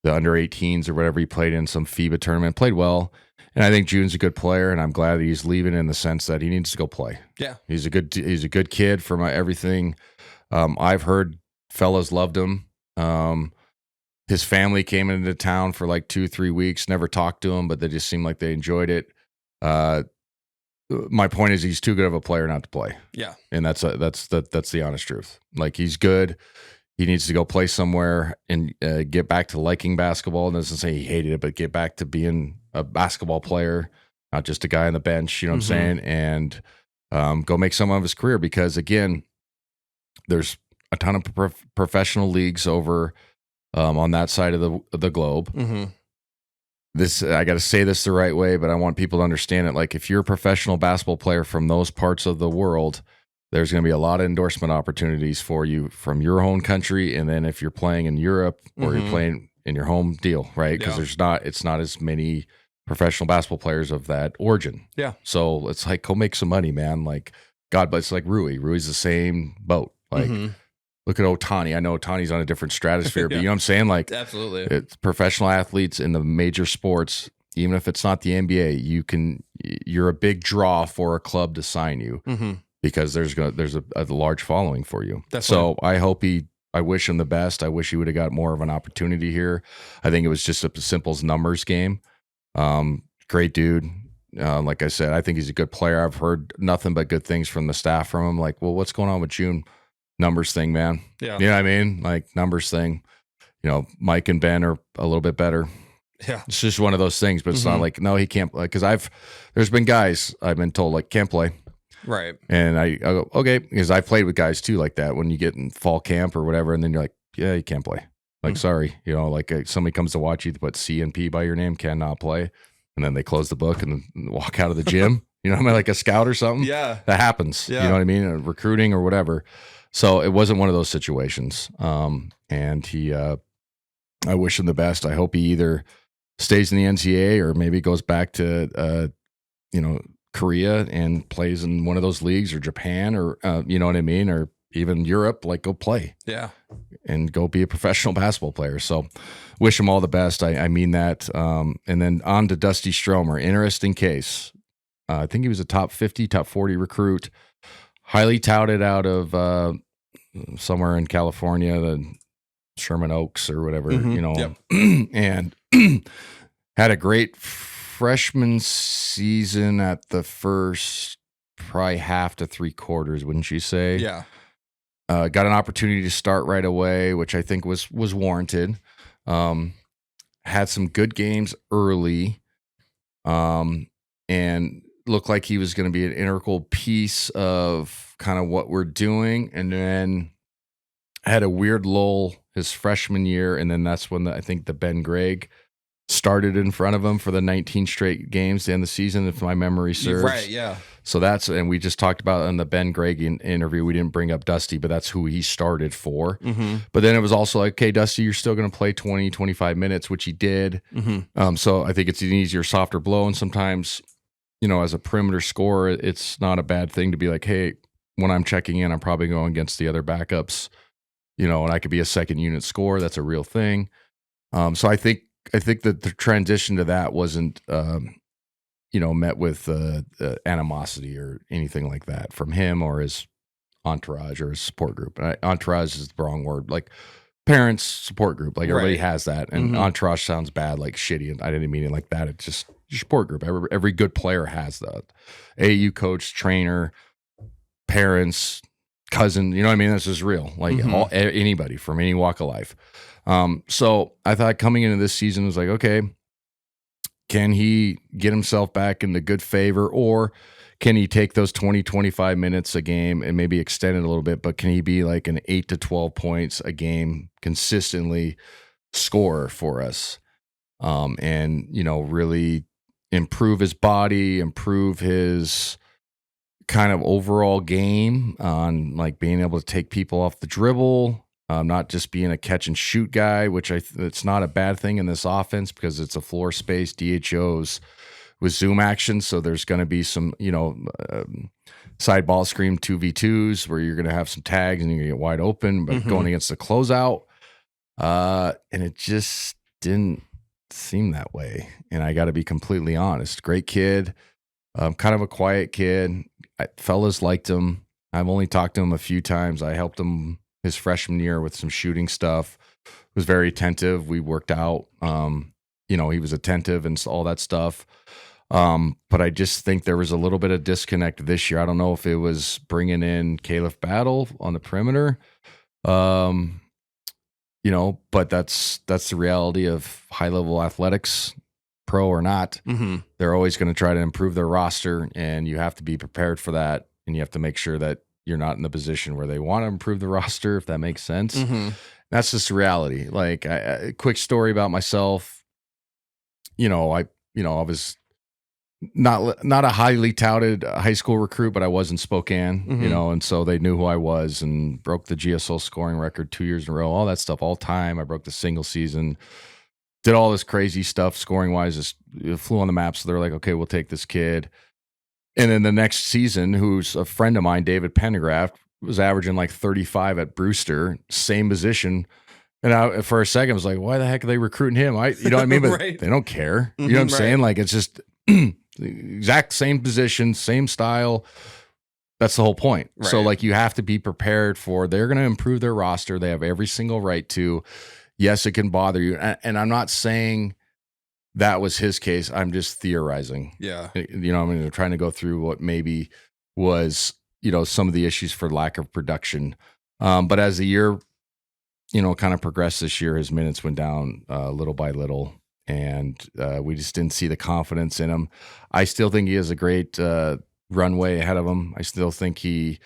the under 18s or whatever. He played in some FIBA tournament, played well, And I think June's a good player, and I'm glad that he's leaving in the sense that he needs to go play. Yeah. He's a good kid from everything. I've heard fellas loved him. His family came into town for like 2-3 weeks, never talked to him, but they just seemed like they enjoyed it. My point is he's too good of a player not to play. Yeah. And that's the honest truth. Like, he's good. He needs to go play somewhere and get back to liking basketball. It doesn't say he hated it, but get back to being a basketball player, not just a guy on the bench, you know what I'm saying? And go make some of his career, because, again, there's a ton of professional leagues over on that side of the globe. Mm-hmm. This, I got to say this the right way, but I want people to understand it. Like, if you're a professional basketball player from those parts of the world, there's going to be a lot of endorsement opportunities for you from your own country. And then if you're playing in Europe or you're playing in your home deal, right? Because it's not as many professional basketball players of that origin. Yeah. So it's like, go make some money, man. Like, God, but it's like Rui. Rui's the same boat. Like, look at Ohtani. I know Ohtani's on a different stratosphere, but you know what I'm saying? Like, absolutely. It's professional athletes in the major sports, even if it's not the NBA, you're a big draw for a club to sign you. Because there's a large following for you. So I wish him the best. I wish he would have got more of an opportunity here. I think it was just as simple as numbers game. Great dude. Like I said, I think he's a good player. I've heard nothing but good things from the staff from him. Like, well, what's going on with June? Numbers thing, man. Yeah. You know what I mean? Like, numbers thing. You know, Mike and Ben are a little bit better. Yeah. It's just one of those things, but it's not like, no, he can't play. Because there's been guys I've been told, like, can't play. Right. And I go, okay, because I played with guys too like that when you get in fall camp or whatever, and then you're like, yeah, you can't play. Like, sorry, you know, like somebody comes to watch you, put C and P by your name, cannot play. And then they close the book and walk out of the gym. You know what I mean? Like a scout or something. Yeah. That happens. Yeah. You know what I mean? Recruiting or whatever. So it wasn't one of those situations. And he, I wish him the best. I hope he either stays in the NCAA or maybe goes back to, Korea and plays in one of those leagues, or Japan, or you know what I mean, or even Europe. Like, go play, and go be a professional basketball player. So wish him all the best. I mean that. And then on to Dusty Stromer. Interesting case. I think he was a top 50, top 40 recruit, highly touted out of somewhere in California, the Sherman Oaks or whatever, and had a great freshman season at the first probably half to 3/4, wouldn't you say? Yeah. Got an opportunity to start right away, which I think was warranted. Had some good games early, and looked like he was going to be an integral piece of kind of what we're doing. And then had a weird lull his freshman year, and then that's when I think the Ben Gregg started in front of him for the 19 straight games to end the season, if my memory serves. Right, yeah. So and we just talked about in the Ben Gregg interview, we didn't bring up Dusty, but that's who he started for. But then it was also like, okay, Dusty, you're still going to play 20, 25 minutes, which he did. So I think it's an easier, softer blow. And sometimes, as a perimeter scorer, it's not a bad thing to be like, hey, when I'm checking in, I'm probably going against the other backups, and I could be a second unit scorer. That's a real thing. So I think that the transition to that wasn't, met with animosity or anything like that from him or his entourage or his support group. Entourage is the wrong word. Like, parents, support group. Like, everybody has that. And entourage sounds bad, like shitty. And I didn't mean it like that. It's just your support group. Every good player has that. AAU coach, trainer, parents, cousin. You know what I mean? This is real. Like, anybody from any walk of life. So I thought coming into this season was like, okay, can he get himself back into good favor, or can he take those 20, 25 minutes a game and maybe extend it a little bit, but can he be like an 8 to 12 points a game consistently scorer for us? And, really improve his body, improve his kind of overall game on like being able to take people off the dribble, not just being a catch and shoot guy, which it's not a bad thing in this offense because it's a floor space DHOs with zoom action. So there's going to be some, side ball screen 2v2s where you're going to have some tags and you're going to get wide open, but going against the closeout, and it just didn't seem that way. And I got to be completely honest. Great kid, kind of a quiet kid. Fellas liked him. I've only talked to him a few times. I helped him his freshman year with some shooting stuff. Was very attentive. We worked out. He was attentive and all that stuff. But I just think there was a little bit of disconnect this year. I don't know if it was bringing in Caleb Battle on the perimeter. But that's the reality of high level athletics, pro or not. Mm-hmm. They're always going to try to improve their roster, and you have to be prepared for that. And you have to make sure that you're not in the position where they want to improve the roster, if that makes sense. Mm-hmm. That's just the reality. Like, a quick story about myself. I was not a highly touted high school recruit, but I was in Spokane, Mm-hmm. and so they knew who I was and broke the GSL scoring record 2 years in a row, all that stuff, all time. I broke the single season, did all this crazy stuff scoring wise, just flew on the map. So they're like, okay, we'll take this kid. And then the next season, who's a friend of mine, David Pendergraft, was averaging like 35 at Brewster, same position. And for a second, I was like, why the heck are they recruiting him? You know what I mean? But Right. they don't care. You know what I'm saying? Like, it's just the exact same position, same style. That's the whole point. Right. So, like, you have to be prepared for, they're going to improve their roster. They have every single right to. Yes, it can bother you. And I'm not saying that was his case. I'm just theorizing. Yeah. I'm trying to go through what maybe was, some of the issues for lack of production. But as the year, kind of progressed this year, his minutes went down little by little, and we just didn't see the confidence in him. I still think he has a great runway ahead of him. I still think he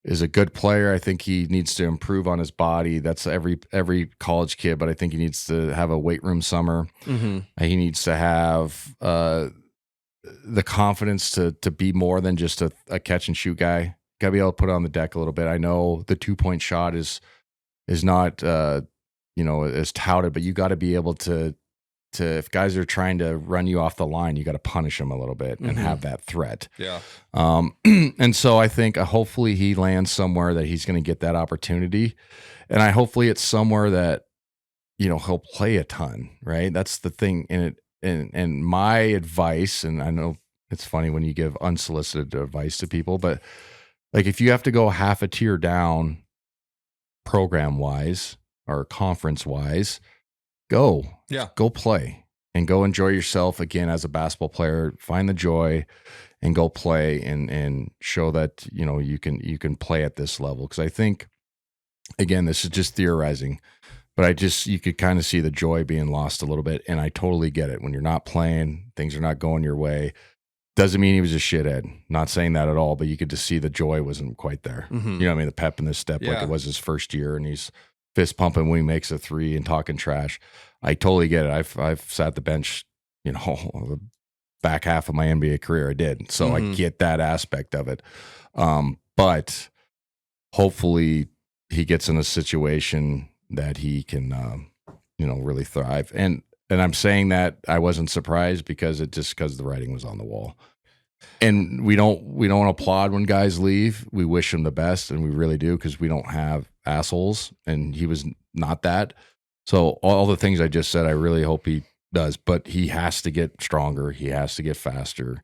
is a good player. I think he needs to improve on his body. That's every college kid, but I think he needs to have a weight room summer. Mm-hmm. He needs to have the confidence to be more than just a catch and shoot guy. Got to be able to put it on the deck a little bit. I know the 2-point shot is not as touted, but you got to be able to if guys are trying to run you off the line, you got to punish them a little bit and have that threat. Yeah. And so I think hopefully he lands somewhere that he's going to get that opportunity, and hopefully it's somewhere that he'll play a ton. Right. That's the thing. And my advice, and I know it's funny when you give unsolicited advice to people, but like, if you have to go half a tier down program wise or conference wise, go play and go enjoy yourself again as a basketball player. Find the joy and go play and show that you can play at this level. Because I think, again, this is just theorizing, but you could kind of see the joy being lost a little bit, and I totally get it. When you're not playing, things are not going your way. Doesn't mean he was a shithead. Not saying that at all, but you could just see the joy wasn't quite there. Mm-hmm. You know what I mean? The pep in the step, like it was his first year, and he's fist pumping when he makes a three and talking trash. I totally get it. I've sat the bench, the back half of my NBA career. I did. So I get that aspect of it. But hopefully he gets in a situation that he can, really thrive. And I'm saying that I wasn't surprised because the writing was on the wall. And we don't applaud when guys leave. We wish them the best, and we really do, because we don't have assholes, and he was not that. So all the things I just said, I really hope he does, but he has to get stronger. He has to get faster,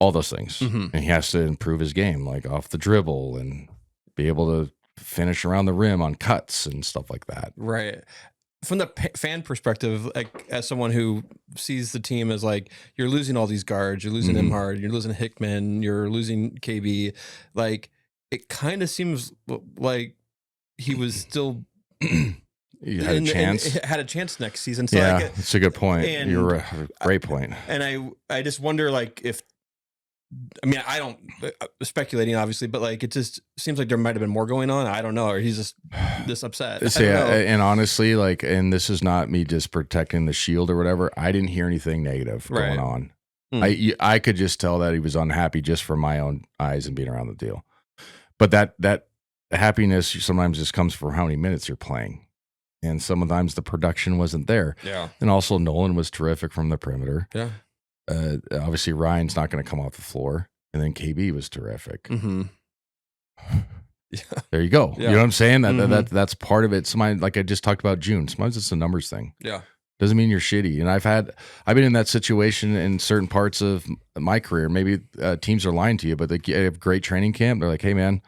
all those things. And he has to improve his game, like off the dribble, and be able to finish around the rim on cuts and stuff like that. Right. From the fan perspective, like, as someone who sees the team as like, you're losing all these guards, you're losing Nembhard, you're losing Hickman, you're losing KB, like, it kind of seems like he was still He had a chance. Had a chance next season. So yeah, that's a good point. You're a great point. And I just wonder, like, I don't speculating obviously, but like, it just seems like there might have been more going on. I don't know, or he's just this upset. Yeah, and honestly, like, and this is not me just protecting the shield or whatever. I didn't hear anything negative going on. I could just tell that he was unhappy just from my own eyes and being around the deal. But that happiness sometimes just comes from how many minutes you're playing, and sometimes the production wasn't there. Yeah, and also Nolan was terrific from the perimeter. Yeah. Obviously, Ryan's not going to come off the floor, and then KB was terrific. Yeah. There you go. Yeah. You know what I'm saying? That's part of it. Sometimes, like I just talked about June. Sometimes it's a numbers thing. Yeah. Doesn't mean you're shitty. And I've been in that situation in certain parts of my career. Maybe teams are lying to you, but they have great training camp. They're like, hey man,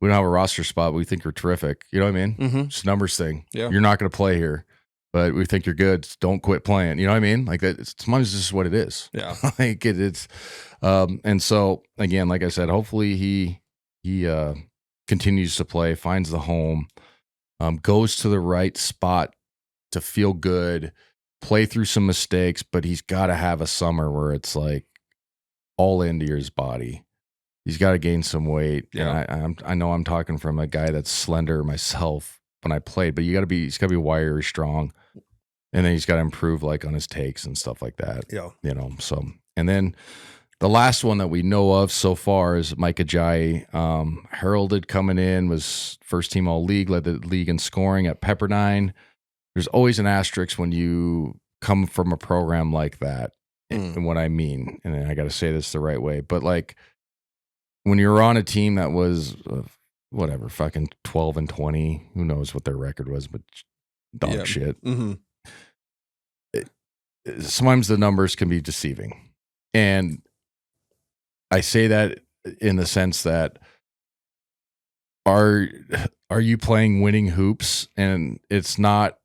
we don't have a roster spot, but we think you're terrific. You know what I mean? Mm-hmm. It's a numbers thing. Yeah. You're not going to play here, but we think you're good. Don't quit playing. You know what I mean? Like that. Sometimes this is what it is. Yeah. Like it's, and so again, like I said, hopefully he continues to play, finds the home, goes to the right spot to feel good, play through some mistakes, but he's got to have a summer where it's like all into his body. He's got to gain some weight. Yeah. And I know I'm talking from a guy that's slender myself when I played, but he's got to be wiry, strong. And then he's got to improve like on his takes and stuff like that. Yeah. You know, so, and then the last one that we know of so far is Mike Ajayi, heralded coming in, was first team all league, led the league in scoring at Pepperdine. There's always an asterisk when you come from a program like that, and what I mean, and I got to say this the right way, but like when you're on a team that was whatever, fucking 12-20, who knows what their record was, but dog shit. Mm-hmm. Sometimes the numbers can be deceiving. And I say that in the sense that are you playing winning hoops? And it's not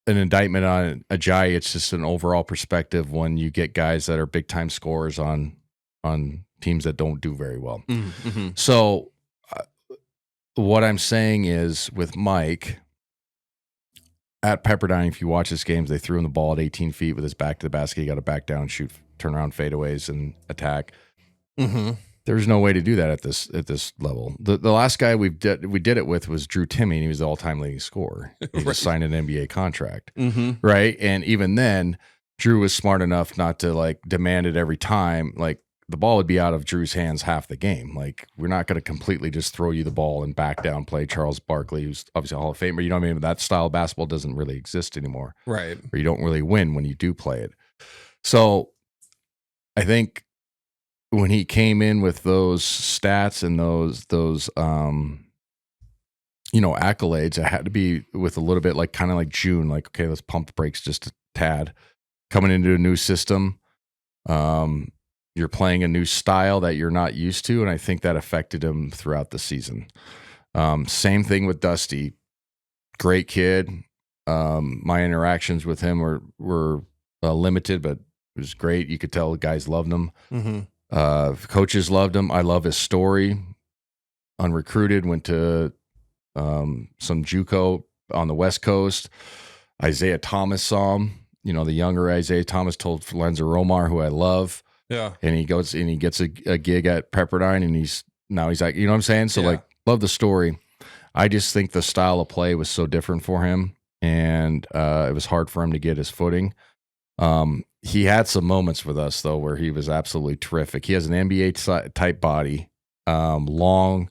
an indictment on Ajayi. It's just an overall perspective when you get guys that are big time scorers on teams that don't do very well. Mm-hmm. So what I'm saying is with Mike at Pepperdine, if you watch his games, they threw him the ball at 18 feet with his back to the basket. He got to back down, shoot, turn around fadeaways and attack. Mm-hmm. There's no way to do that at this level. The last guy we did it with was Drew Timme, and he was the all-time leading scorer. He just signed an NBA contract, right? And even then, Drew was smart enough not to like demand it every time. Like the ball would be out of Drew's hands half the game. Like we're not going to completely just throw you the ball and back down play Charles Barkley, who's obviously a Hall of Famer. You know what I mean? That style of basketball doesn't really exist anymore, right? Or you don't really win when you do play it. So I think when he came in with those stats and those accolades, it had to be with a little bit like kind of like June, like, okay, let's pump the brakes just a tad. Coming into a new system, you're playing a new style that you're not used to, and I think that affected him throughout the season. Same thing with Dusty. Great kid. My interactions with him were limited, but it was great. You could tell the guys loved him. Mm-hmm. Coaches loved him. I love his story. Unrecruited, went to some JUCO on the West Coast. Isaiah Thomas saw him. You know, the younger Isaiah Thomas told Lenza Romar, who I love. Yeah. And he goes and he gets a gig at Pepperdine, and he's like, you know what I'm saying? So like, love the story. I just think the style of play was so different for him, and it was hard for him to get his footing. He had some moments with us though where he was absolutely terrific. He has an NBA type body, long,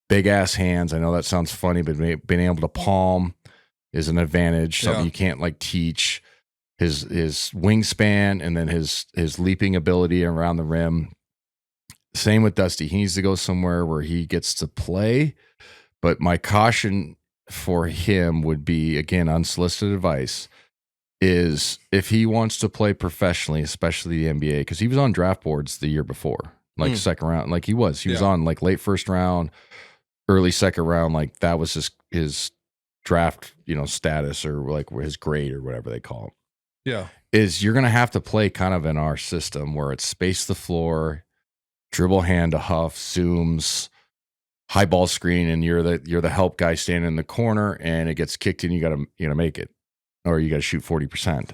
big ass hands. I know that sounds funny, but being able to palm is an advantage. Something you can't like teach. His wingspan and then his leaping ability around the rim. Same with Dusty. He needs to go somewhere where he gets to play. But my caution for him would be, again, unsolicited advice, is if he wants to play professionally, especially the NBA, because he was on draft boards the year before, like second round, like he was on like late first round, early second round, like that was his draft, status or like his grade or whatever they call it. Yeah. Is you're going to have to play kind of in our system where it's space the floor, dribble hand to Huff, zooms, high ball screen, and you're the help guy standing in the corner, and it gets kicked in. You got to make it, or you got to shoot 40%.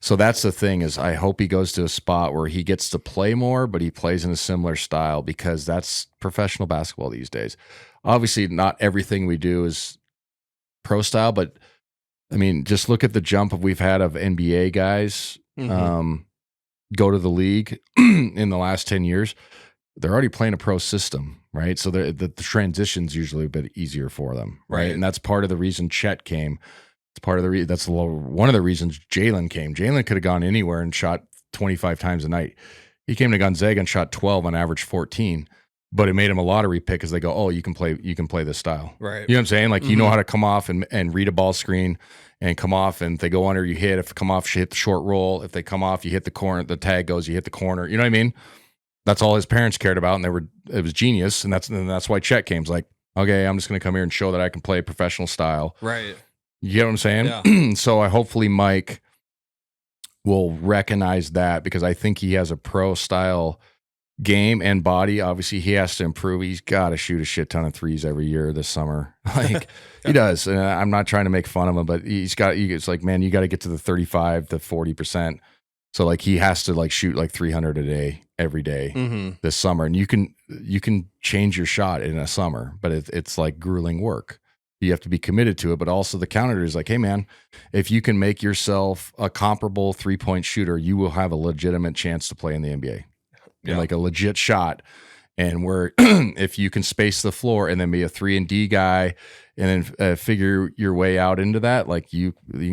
So that's the thing is I hope he goes to a spot where he gets to play more, but he plays in a similar style, because that's professional basketball these days. Obviously, not everything we do is pro style, but I mean, just look at the jump we've had of NBA guys go to the league in the last 10 years. They're already playing a pro system, right? So the transition's usually a bit easier for them, right? And that's part of the reason Chet came. It's part of the that's one of the reasons Jalen came. Jalen could have gone anywhere and shot 25 times a night. He came to Gonzaga and shot 12 on average 14. but it made him a lottery pick because they go, oh, you can play this style. Right. You know what I'm saying? Like, you know how to come off and read a ball screen and come off, and if they go under, you hit. If they come off, you hit the short roll. If they come off, you hit the corner. The tag goes, you hit the corner. You know what I mean? That's all his parents cared about, and it was genius. And that's why Chet came. It's like, okay, I'm just going to come here and show that I can play professional style. Right. You get what I'm saying? Yeah. So hopefully Mike will recognize that, because I think he has a pro style game and body. Obviously, he has to improve. He's got to shoot a shit ton of threes every year this summer. Like he does. And I'm not trying to make fun of him, but it's like, man, you got to get to the 35 to 40%. So like he has to like shoot like 300 a day every day this summer. And you can change your shot in a summer, but it's like grueling work. You have to be committed to it, but also the counter is like, hey man, if you can make yourself a comparable 3-point shooter, you will have a legitimate chance to play in the NBA. Yeah. Like a legit shot. And where if you can space the floor and then be a 3-and-D guy and then figure your way out into that, like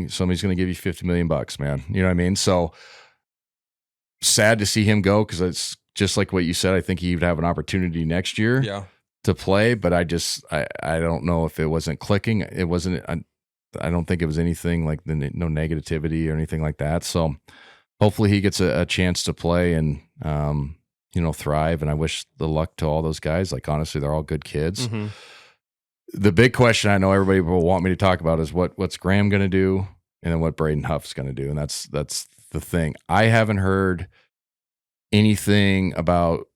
somebody's going to give you $50 million, man. You know what I mean? So sad to see him go, because it's just like what you said. I think he would have an opportunity next year to play, but I don't know if it wasn't clicking. It wasn't. I don't think it was anything like no negativity or anything like that. So hopefully he gets a chance to play and thrive. And I wish the luck to all those guys. Like honestly, they're all good kids. The big question I know everybody will want me to talk about is what's Graham going to do, and then what Braden Huff's going to do, and that's the thing. I haven't heard anything about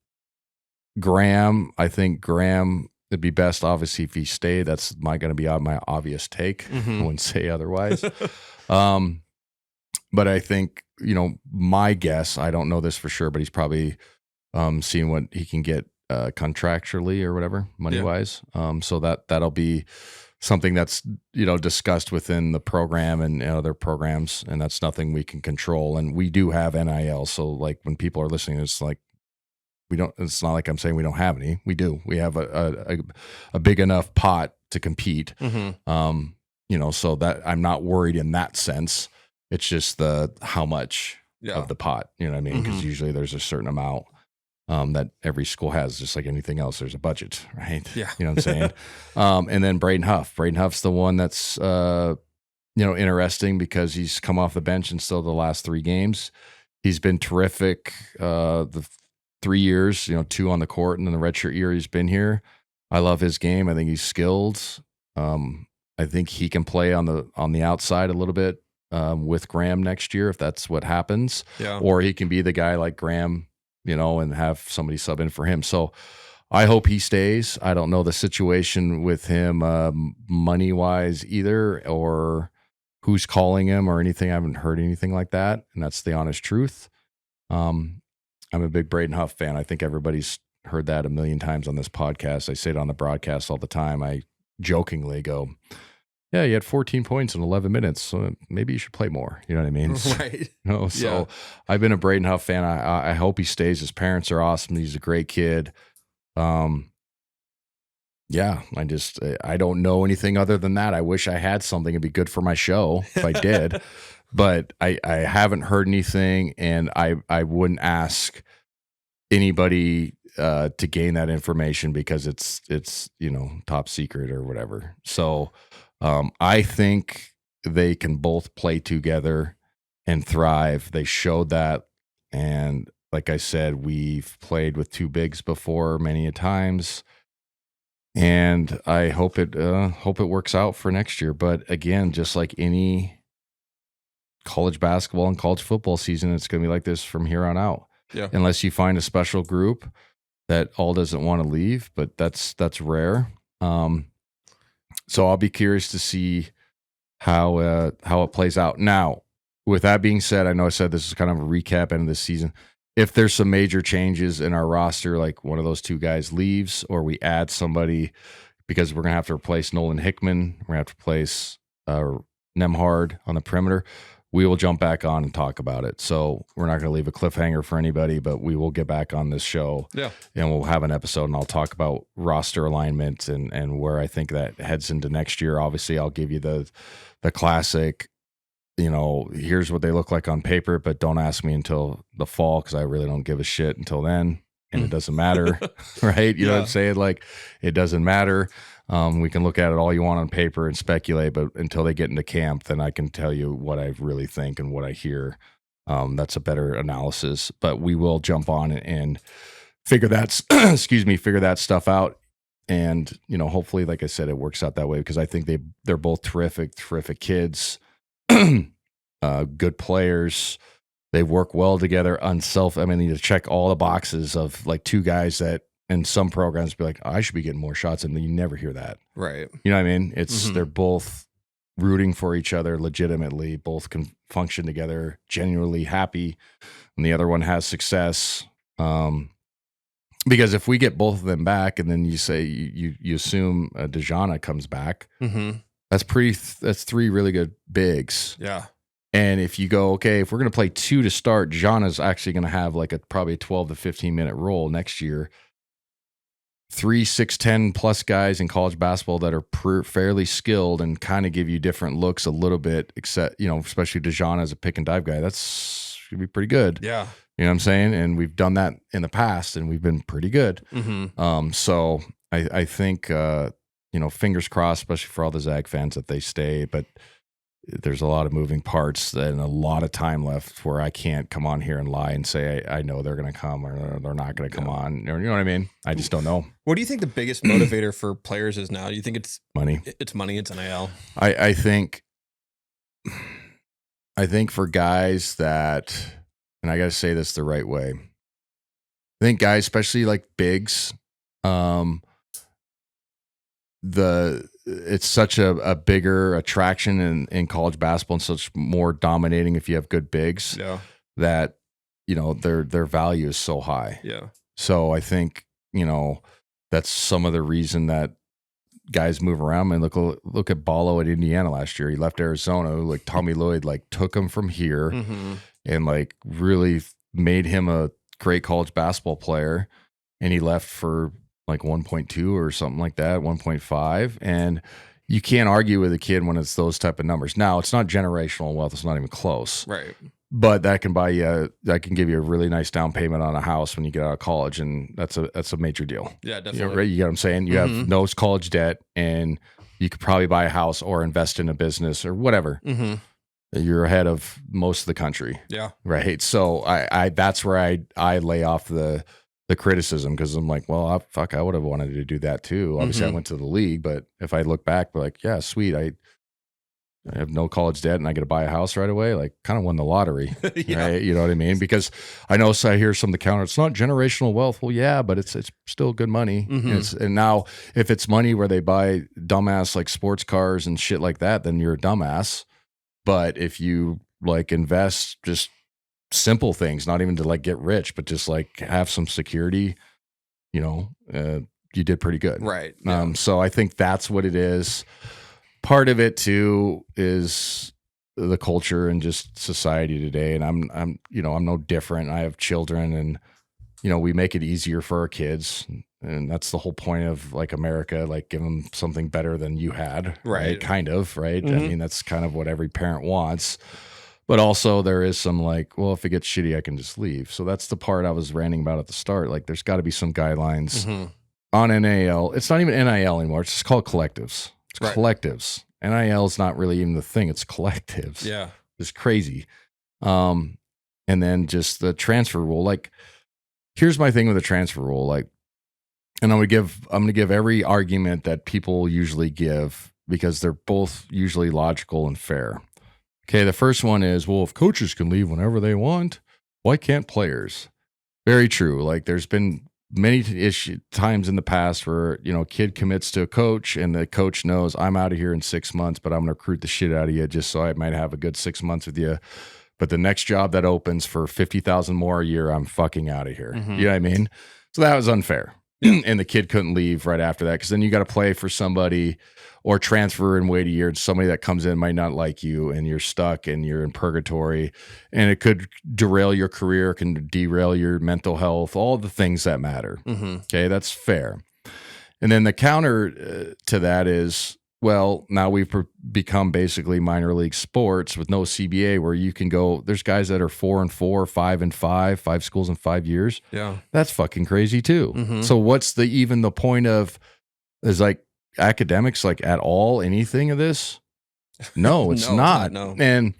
Graham. I think Graham, it'd be best, obviously, if he stayed. That's going to be my obvious take. I wouldn't say otherwise. But I think, my guess, I don't know this for sure, but he's probably seeing what he can get contractually or whatever, money-wise. So that'll be something that's, discussed within the program and other programs, and that's nothing we can control. And we do have NIL. So like when people are listening, it's like, it's not like I'm saying we don't have any. We do. We have a big enough pot to compete. So that I'm not worried in that sense. It's just how much of the pot, you know what I mean? Because usually there's a certain amount that every school has, just like anything else. There's a budget, right? Yeah. You know what I'm saying? And then Braden Huff. Braden Huff's the one that's, interesting because he's come off the bench in still the last 3 games. He's been terrific. The 3 years, 2 on the court, and then the redshirt year he's been here. I love his game. I think he's skilled. I think he can play on the outside a little bit with Graham next year if that's what happens. Yeah. Or he can be the guy like Graham, and have somebody sub in for him. So I hope he stays. I don't know the situation with him money wise either, or who's calling him or anything. I haven't heard anything like that, and that's the honest truth. I'm a big Braden Huff fan. I think everybody's heard that a million times on this podcast. I say it on the broadcast all the time. I jokingly go, yeah, you had 14 points in 11 minutes, so maybe you should play more. You know what I mean? Right. So I've been a Braden Huff fan. I hope he stays. His parents are awesome. He's a great kid. I don't know anything other than that. I wish I had something. It'd be good for my show if I did. But I haven't heard anything, and I wouldn't ask anybody to gain that information because it's top secret or whatever. So I think they can both play together and thrive. They showed that, and like I said, we've played with 2 bigs before many a times, and I hope it works out for next year. But again, just like any college basketball and college football season, it's going to be like this from here on out. Yeah. Unless you find a special group that all doesn't want to leave, but that's rare. So I'll be curious to see how it plays out. Now, with that being said, I know I said this is kind of a recap end of the season. If there's some major changes in our roster, like one of those 2 guys leaves, or we add somebody, because we're going to have to replace Nolan Hickman, we're going to have to replace Nembhard on the perimeter, we will jump back on and talk about it. So we're not going to leave a cliffhanger for anybody, but we will get back on this show. Yeah. And we'll have an episode, and I'll talk about roster alignment and where I think that heads into next year. Obviously, I'll give you the classic, here's what they look like on paper, but don't ask me until the fall, because I really don't give a shit until then. and it doesn't matter, right? You know what I'm saying? Like, it doesn't matter. We can look at it all you want on paper and speculate, but until they get into camp, then I can tell you what I really think and what I hear. That's a better analysis, but we will jump on and figure that, figure that stuff out. And, you know, hopefully, like I said, it works out that way, because I think they're both terrific kids, good players. They work well together. I mean, you check all the boxes of like two guys that in some programs be like, I should be getting more shots, and you never hear that. Right. You know what I mean? It's they're both rooting for each other legitimately. Both can function together, genuinely happy, and the other one has success. Because if we get both of them back, and then you say you assume DeJohna comes back, that's three really good bigs. Yeah. And if you go, okay, if we're going to play two to start, DeJohna's actually going to have like probably a 12 to 15 minute role next year. 3, 6, 10 plus guys in college basketball that are fairly skilled and kind of give you different looks a little bit, except, you know, especially DeJohna as a pick and dive guy. That's going to be pretty good. Yeah. You know what I'm saying? And we've done that in the past, and we've been pretty good. So I think, you know, fingers crossed, especially for all the Zag fans, that they stay. But there's a lot of moving parts and a lot of time left where I can't come on here and lie and say I know they're going to come or they're not going to come on. Or, you know what I mean? I just don't know. What do you think the biggest motivator for players is now? Do you think it's money? It's money. It's NIL. I think for guys that, and I got to say this the right way, I think guys, especially like bigs, it's such a bigger attraction in college basketball and such more dominating if you have good bigs, that, you know, their value is so high. Yeah. So I think, you know, that's some of the reason that guys move around. And look at Ballo at Indiana last year. He left Arizona. Like Tommy Lloyd like took him from here and like really made him a great college basketball player, and he left for like 1.2 or something like that, 1.5. And you can't argue with a kid when it's those type of numbers. Now, it's not generational wealth. It's not even close. Right. But that can give you a really nice down payment on a house when you get out of college. And that's a major deal. Yeah, definitely. You know, right? You get what I'm saying? You have no college debt, and you could probably buy a house or invest in a business or whatever. You're ahead of most of the country. Yeah. Right. So I that's where I lay off the criticism, because I'm like, well, I would have wanted to do that too. Obviously, I went to the league, but if I look back, like, yeah, sweet, I have no college debt and I get to buy a house right away. Like, kind of won the lottery, right? You know what I mean? Because I know, so I hear some of the counter, it's not generational wealth. Well, yeah, but it's still good money. And now, if it's money where they buy dumbass like sports cars and shit like that, then you're a dumbass. But if you like invest just simple things, not even to like get rich, but just like have some security, you know, you did pretty good. Right. Yeah. So I think that's what it is. Part of it too is the culture and just society today. And I'm no different. I have children, and, you know, we make it easier for our kids. And that's the whole point of like America, like give them something better than you had. Right. Kind of, right. I mean, that's kind of what every parent wants. But also there is some like, well, if it gets shitty, I can just leave. So that's the part I was ranting about at the start. Like, there's got to be some guidelines on NIL. It's not even NIL anymore. It's just called collectives. It's collectives. NIL is not really even the thing. It's collectives. Yeah. It's crazy. And then just the transfer rule. Like, here's my thing with the transfer rule. Like, and I'm going to give every argument that people usually give, because they're both usually logical and fair. Okay, the first one is, well, if coaches can leave whenever they want, why can't players? Very true. Like, there's been many times in the past where, you know, a kid commits to a coach and the coach knows, I'm out of here in 6 months, but I'm going to recruit the shit out of you just so I might have a good 6 months with you. But the next job that opens for $50,000 more a year, I'm fucking out of here. You know what I mean? So that was unfair. And the kid couldn't leave right after that, because then you got to play for somebody or transfer and wait a year. And somebody that comes in might not like you, and you're stuck and you're in purgatory, and it could derail your career, can derail your mental health, all the things that matter. Okay, that's fair. And then the counter to that is, Well, now we've become basically minor league sports with no CBA, where you can go. There's guys that are 4-4, 5-5, 5 schools in 5 years. Yeah, That's fucking crazy too. Mhm. So what's the point of is like academics like at all anything of this? No, it's not. No. And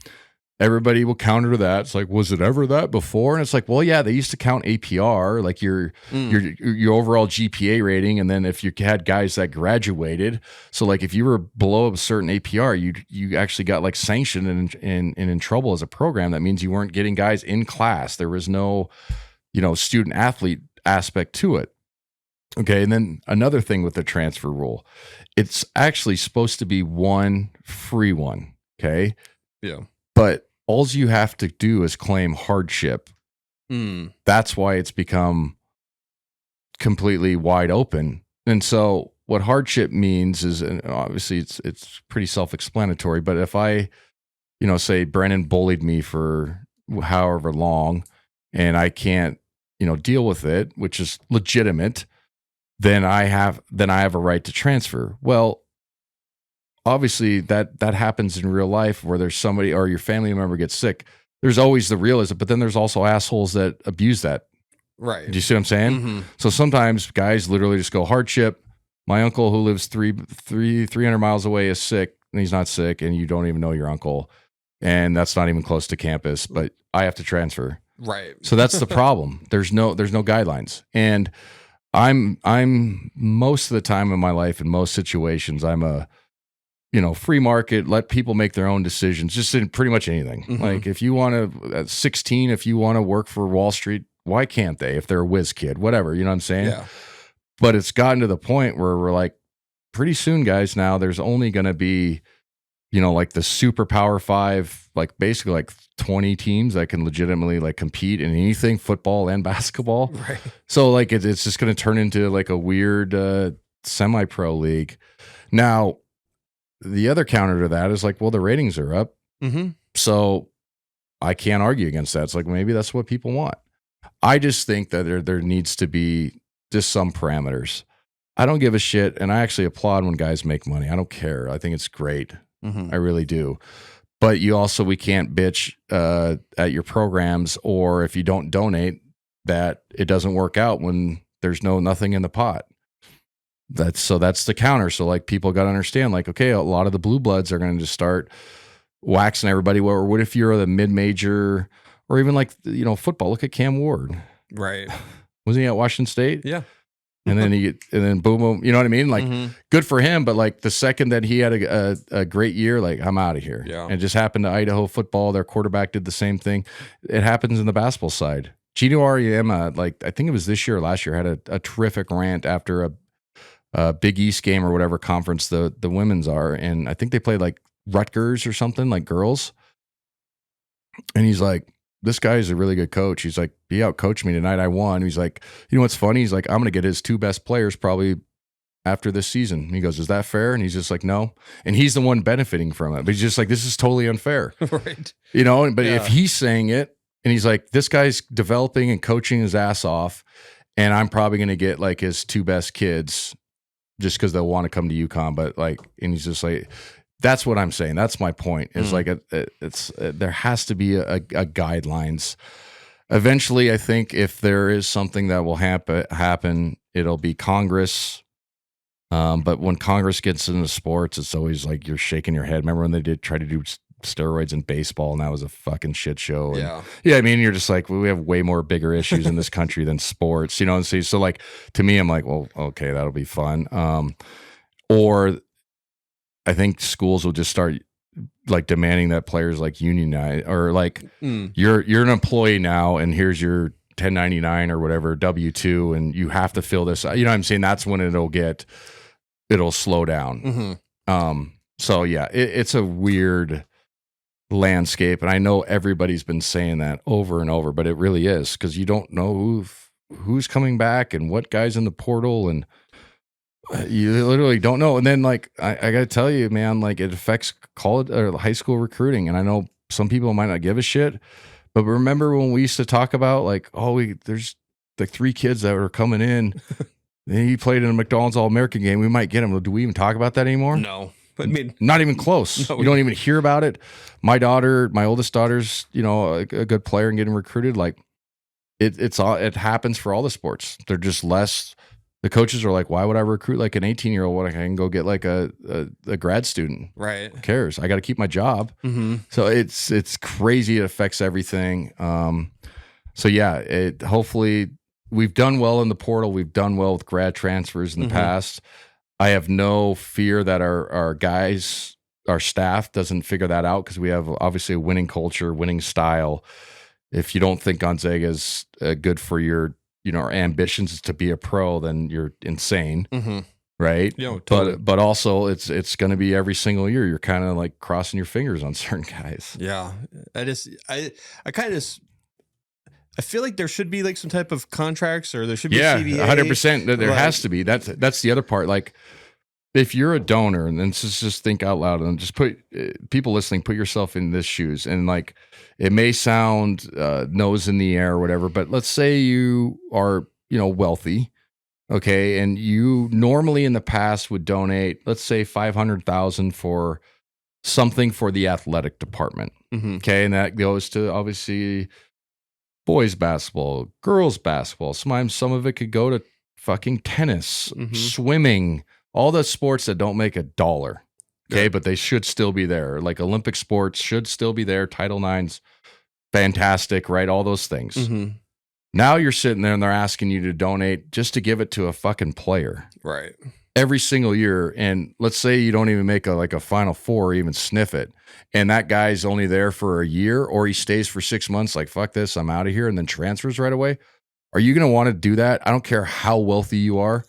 everybody will counter to that. It's like, was it ever that before? And it's like, well, yeah, they used to count APR, like your overall GPA rating, and then if you had guys that graduated, so like if you were below a certain APR, you actually got like sanctioned and in trouble as a program. That means you weren't getting guys in class. There was no, student athlete aspect to it. Okay, and then another thing with the transfer rule, it's actually supposed to be one free one. Okay, Yeah. but all you have to do is claim hardship. That's why it's become completely wide open. And so what hardship means is, and obviously it's pretty self-explanatory, but if I, say Brennan bullied me for however long and I can't, deal with it, which is legitimate, then I have a right to transfer. Well, obviously that happens in real life where there's somebody or your family member gets sick. There's always the realism, but then there's also assholes that abuse that. Right. Do you see what I'm saying? Mhm. So sometimes guys literally just go hardship. My uncle who lives 300 miles away is sick and he's not sick and you don't even know your uncle. And that's not even close to campus, but I have to transfer. Right. So that's the problem. There's no guidelines. And I'm most of the time in my life, in most situations, I'm a, free market, let people make their own decisions, just in pretty much anything. Mhm. Like if you want to, at 16, if you want to work for Wall Street, why can't they? If they're a whiz kid, whatever, you know what I'm saying? Yeah. But it's gotten to the point where we're like, pretty soon, guys, now there's only going to be, like the super power 5, like basically like 20 teams that can legitimately like compete in anything, football and basketball. Right. So like it's just going to turn into like a weird semi-pro league. Now, the other counter to that is like, well, the ratings are up. Mm-hmm. So I can't argue against that. It's like, maybe that's what people want. I just think that there needs to be just some parameters. I don't give a shit. And I actually applaud when guys make money. I don't care. I think it's great. Mm-hmm. I really do. But we can't bitch at your programs, or if you don't donate, that it doesn't work out when there's nothing in the pot. That's the counter. So like people got to understand, like, okay, a lot of the blue bloods are going to just start waxing everybody. What if you're the mid-major or even like, football? Look at Cam Ward. Right. Wasn't he at Washington State? Yeah. And then boom, you know what I mean? Like, good for him. But like the second that he had a great year, like, I'm out of here. Yeah. And it just happened to Idaho football. Their quarterback did the same thing. It happens in the basketball side. Gino Auriemma, like I think it was this year or last year, had a terrific rant after a Big East game or whatever conference the women's are. And I think they played like Rutgers or something, like girls. And he's like, this guy is a really good coach. He's like, he outcoached me tonight. I won. He's like, what's funny? He's like, I'm going to get his 2 best players probably after this season. And he goes, is that fair? And he's just like, no. And he's the one benefiting from it. But he's just like, this is totally unfair. Right. But if he's saying it and he's like, this guy's developing and coaching his ass off, and I'm probably going to get like his 2 best kids just because they'll want to come to UConn. But like, and he's just like, that's what I'm saying. That's my point. It's like there has to be a guidelines. Eventually, I think if there is something that will happen, it'll be Congress. But when Congress gets into sports, it's always like you're shaking your head. Remember when they did try to do steroids in baseball, and that was a fucking shit show. And I mean, you're just like, well, we have way more bigger issues in this country than sports, And so like to me, I'm like, well, okay, that'll be fun. Or I think schools will just start like demanding that players like unionize, or like you're an employee now and here's your 1099 or whatever W-2 and you have to fill this. You know what I'm saying? That's when it'll slow down. So yeah, it's a weird landscape, and I know everybody's been saying that over and over, but it really is, because you don't know who's coming back and what guy's in the portal, and you literally don't know. And then like I gotta tell you, man, like it affects college or high school recruiting. And I know some people might not give a shit, but remember when we used to talk about like, there's like 3 kids that were coming in and he played in a McDonald's All-American game, we might get him. Do we even talk about that anymore? No. I mean, not even close. No. You don't even hear about it. My oldest daughter's, a good player and getting recruited. Like it happens for all the sports. They're just less. The coaches are like, why would I recruit like an 18-year-old when I can go get like a grad student? Right. Who cares? I got to keep my job. Mm-hmm. So it's crazy. It affects everything. So yeah, hopefully we've done well in the portal. We've done well with grad transfers in the past. I have no fear that our guys, our staff doesn't figure that out because we have obviously a winning culture, winning style. If you don't think Gonzaga is good for your, our ambitions to be a pro, then you're insane. Mm-hmm. Right. Yeah, totally. But also it's going to be every single year. You're kind of like crossing your fingers on certain guys. Yeah. I feel like there should be like some type of contracts or there should be CBA. 100%. There has to be. That's the other part. Like if you're a donor, and then just think out loud and just put people listening, put yourself in this shoes. And like, it may sound nose in the air or whatever, but let's say you are, wealthy. Okay. And you normally in the past would donate, let's say 500,000 for something for the athletic department. Mm-hmm. Okay. And that goes to obviously boys basketball, girls basketball. Sometimes some of it could go to fucking tennis, swimming, all the sports that don't make $1. Okay. Yeah. But they should still be there. Like Olympic sports should still be there. Title IX's fantastic, right? All those things. Mm-hmm. Now you're sitting there and they're asking you to donate just to give it to a fucking player. Right. Every single year. And let's say you don't even make a Final Four or even sniff it. And that guy's only there for a year or he stays for 6 months like, fuck this, I'm out of here, and then transfers right away. Are you going to want to do that? I don't care how wealthy you are.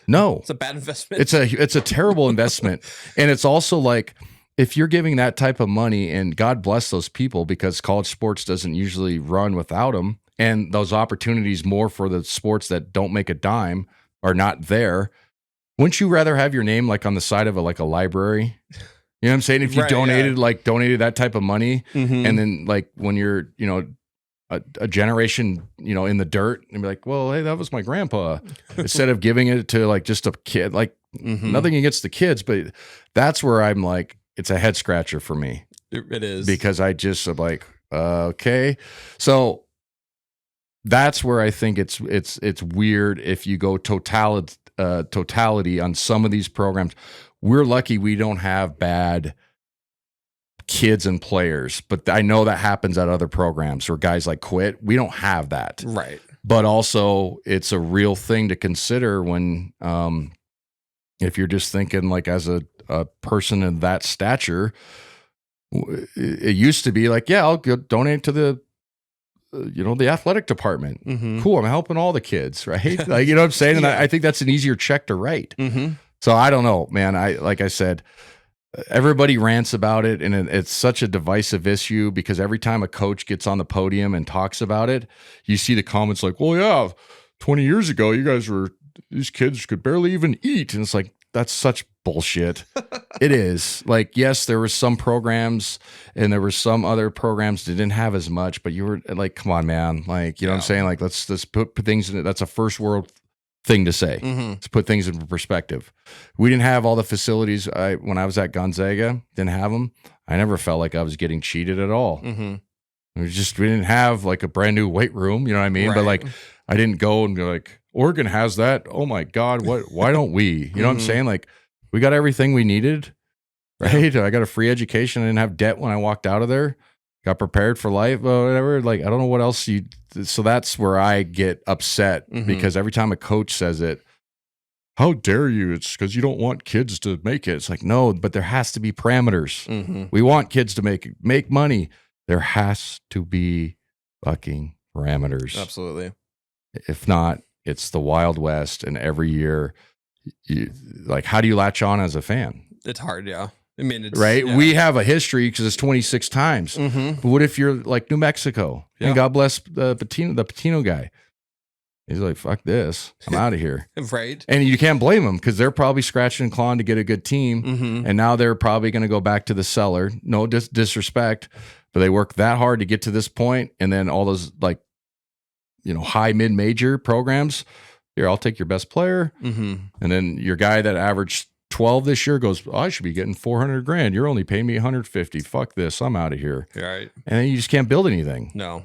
No. It's a bad investment. It's a terrible investment. And it's also like, if you're giving that type of money, and God bless those people because college sports doesn't usually run without them, and those opportunities more for the sports that don't make a dime are not there. Wouldn't you rather have your name like on the side of a library? You know what I'm saying? If you donated that type of money, and then like when you're, a generation, in the dirt, and be like, well, hey, that was my grandpa, instead of giving it to like just a kid, like nothing against the kids, but that's where I'm like, it's a head scratcher for me. It is, because I just am like, okay. So that's where I think it's weird if you go totality on some of these programs. We're lucky we don't have bad kids and players, but I know that happens at other programs where guys like quit. We don't have that. Right. But also it's a real thing to consider when, if you're just thinking like as a person of that stature, it used to be like, yeah, I'll go donate to the, the athletic department. Cool. I'm helping all the kids. Right. Like, you know what I'm saying? And I think that's an easier check to write. So I don't know, man. Like I said, everybody rants about it, and it's such a divisive issue because every time a coach gets on the podium and talks about it, you see the comments like, well, yeah, 20 years ago, these kids could barely even eat. And it's like, that's such bullshit. It is. Like, yes, there were some programs and there were some other programs that didn't have as much, but you were like, come on, man. Like, you know what I'm saying? Like, let's put things in it. That's a first world thing to say. Let's put things in perspective. We didn't have all the facilities. When I was at Gonzaga, didn't have them. I never felt like I was getting cheated at all. We didn't have like a brand new weight room. You know what I mean? Right. But like, I didn't go and be like, Oregon has that. Oh my God. Why don't we? You know what I'm saying? Like, we got everything we needed, right? I got a free education. I didn't have debt when I walked out of there. Got prepared for life, whatever. Like, I don't know what else so that's where I get upset because every time a coach says it, how dare you? It's because you don't want kids to make it. It's like, no, but there has to be parameters. We want kids to make money. There has to be fucking parameters. Absolutely. If not, it's the Wild West, and every year, how do you latch on as a fan? It's hard, yeah. I mean, it's right. Yeah. We have a history because it's 26 times. But what if you're like New Mexico? And God bless the Patino guy. He's like, fuck this. I'm out of here. Right. And you can't blame them because they're probably scratching and clawing to get a good team. And now they're probably going to go back to the cellar. No disrespect, but they worked that hard to get to this point. And then all those high mid-major programs, here, I'll take your best player. And then your guy that averaged 12 this year goes, oh, I should be getting 400 grand. You're only paying me 150. Fuck this. I'm out of here. Right. And then you just can't build anything. No.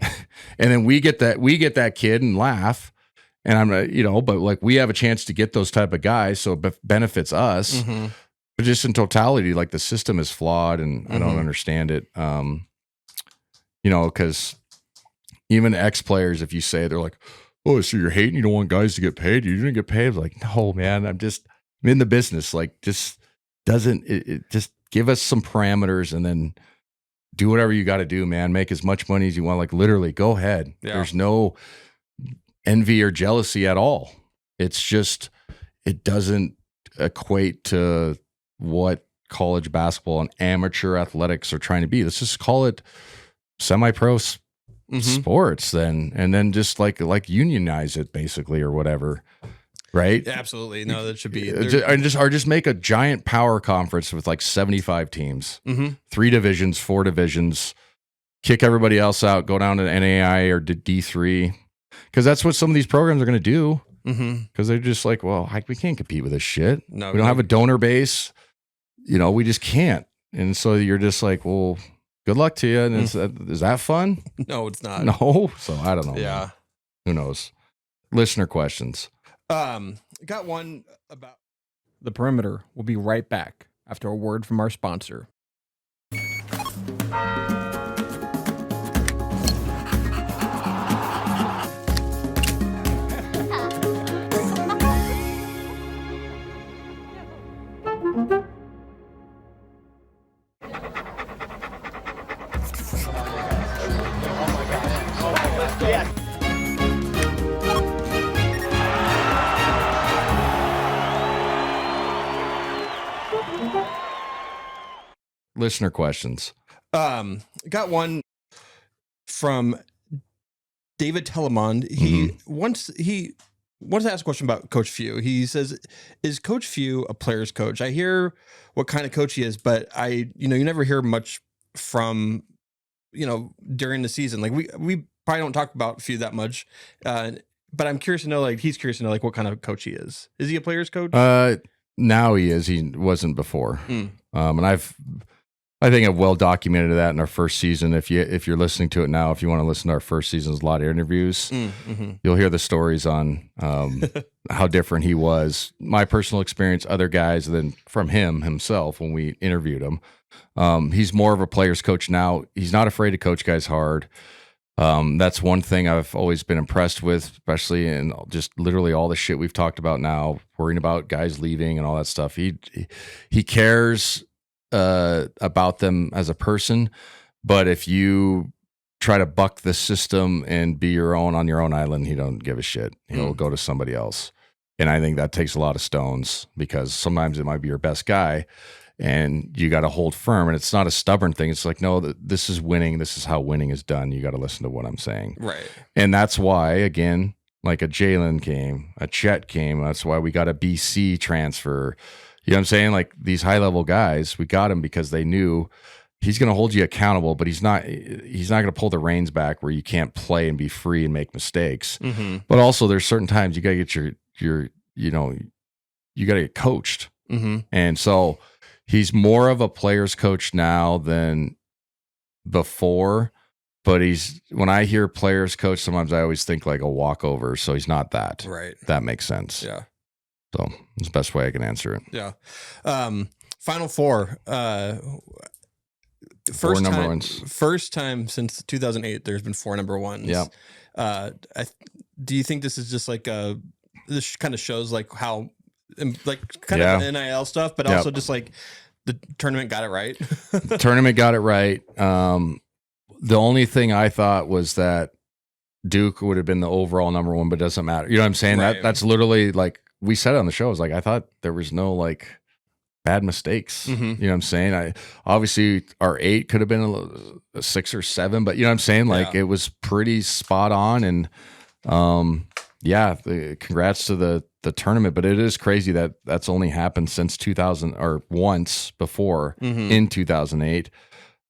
And then we get that kid and laugh. And I'm, but like we have a chance to get those type of guys. So it benefits us. Mm-hmm. But just in totality, like the system is flawed and I don't understand it. Because even ex-players, if you say they're like, oh, so you're hating, you don't want guys to get paid, you didn't get paid. I'm like, no, man, I'm in the business. Like, just just give us some parameters and then do whatever you got to do, man. Make as much money as you want. Like, literally, go ahead. Yeah. There's no envy or jealousy at all. It's just, it doesn't equate to what college basketball and amateur athletics are trying to be. Let's just call it semi-pro sports then, and then just like unionize it basically or whatever, right? Yeah, absolutely. No, that should be just make a giant power conference with like 75 teams, 3 divisions, 4 divisions, kick everybody else out, go down to NAI or to D3, because that's what some of these programs are going to do. Because they're just like, well, we can't compete with this shit. No, we don't have a donor base. We just can't. And so you're just like, well, good luck to you. And is that fun? No, it's not. No. So I don't know. Yeah. Man. Who knows? Listener questions. Got one about The Perimeter. We'll be right back after a word from our sponsor. Listener questions. Got one from David Telemond. He wants to ask a question about Coach Few. He says, "Is Coach Few a player's coach? I hear what kind of coach he is, but you never hear much from, during the season. Like we probably don't talk about Few that much. But I'm curious to know, like he's curious to know, like what kind of coach he is. Is he a player's coach? Now he is. He wasn't before. And I think I've well documented that in our first season. If you're listening to it now, if you want to listen to our first season's a lot of interviews, you'll hear the stories on how different he was. My personal experience, other guys, than from him himself when we interviewed him. He's more of a player's coach now. He's not afraid to coach guys hard. That's one thing I've always been impressed with, especially in just literally all the shit we've talked about now, worrying about guys leaving and all that stuff. He cares about them as a person, but if you try to buck the system and be your own on your own island, he don't give a shit. He'll go to somebody else. And I think that takes a lot of stones, because sometimes it might be your best guy and you got to hold firm, and it's not a stubborn thing. It's like, no, this is winning. This is how winning is done. You got to listen to what I'm saying. Right. And that's why, again, like a Jalen came, a Chet came. That's why we got a BC transfer. You know what I'm saying? Like these high level guys, we got him because they knew he's going to hold you accountable, but he's not going to pull the reins back where you can't play and be free and make mistakes. But also there's certain times you got to get you got to get coached. And so he's more of a player's coach now than before, but when I hear players coach, sometimes I always think like a walkover. So he's not that. Right. That makes sense. Yeah. So it's the best way I can answer it. Yeah. Final four. Four number ones. First time since 2008, there's been 4 number ones. Yeah. Do you think this is just like this kind of shows like how, like kind of NIL stuff, but also just like the tournament got it right? The tournament got it right. The only thing I thought was that Duke would have been the overall number 1, but it doesn't matter. You know what I'm saying? Right. That's literally like we said it on the show. It was like I thought there was no like bad mistakes. You know what I'm saying? Obviously our 8 could have been a 6 or 7, but you know what I'm saying? Like it was pretty spot on. And congrats to the tournament. But it is crazy that that's only happened since 2000 or once before in 2008.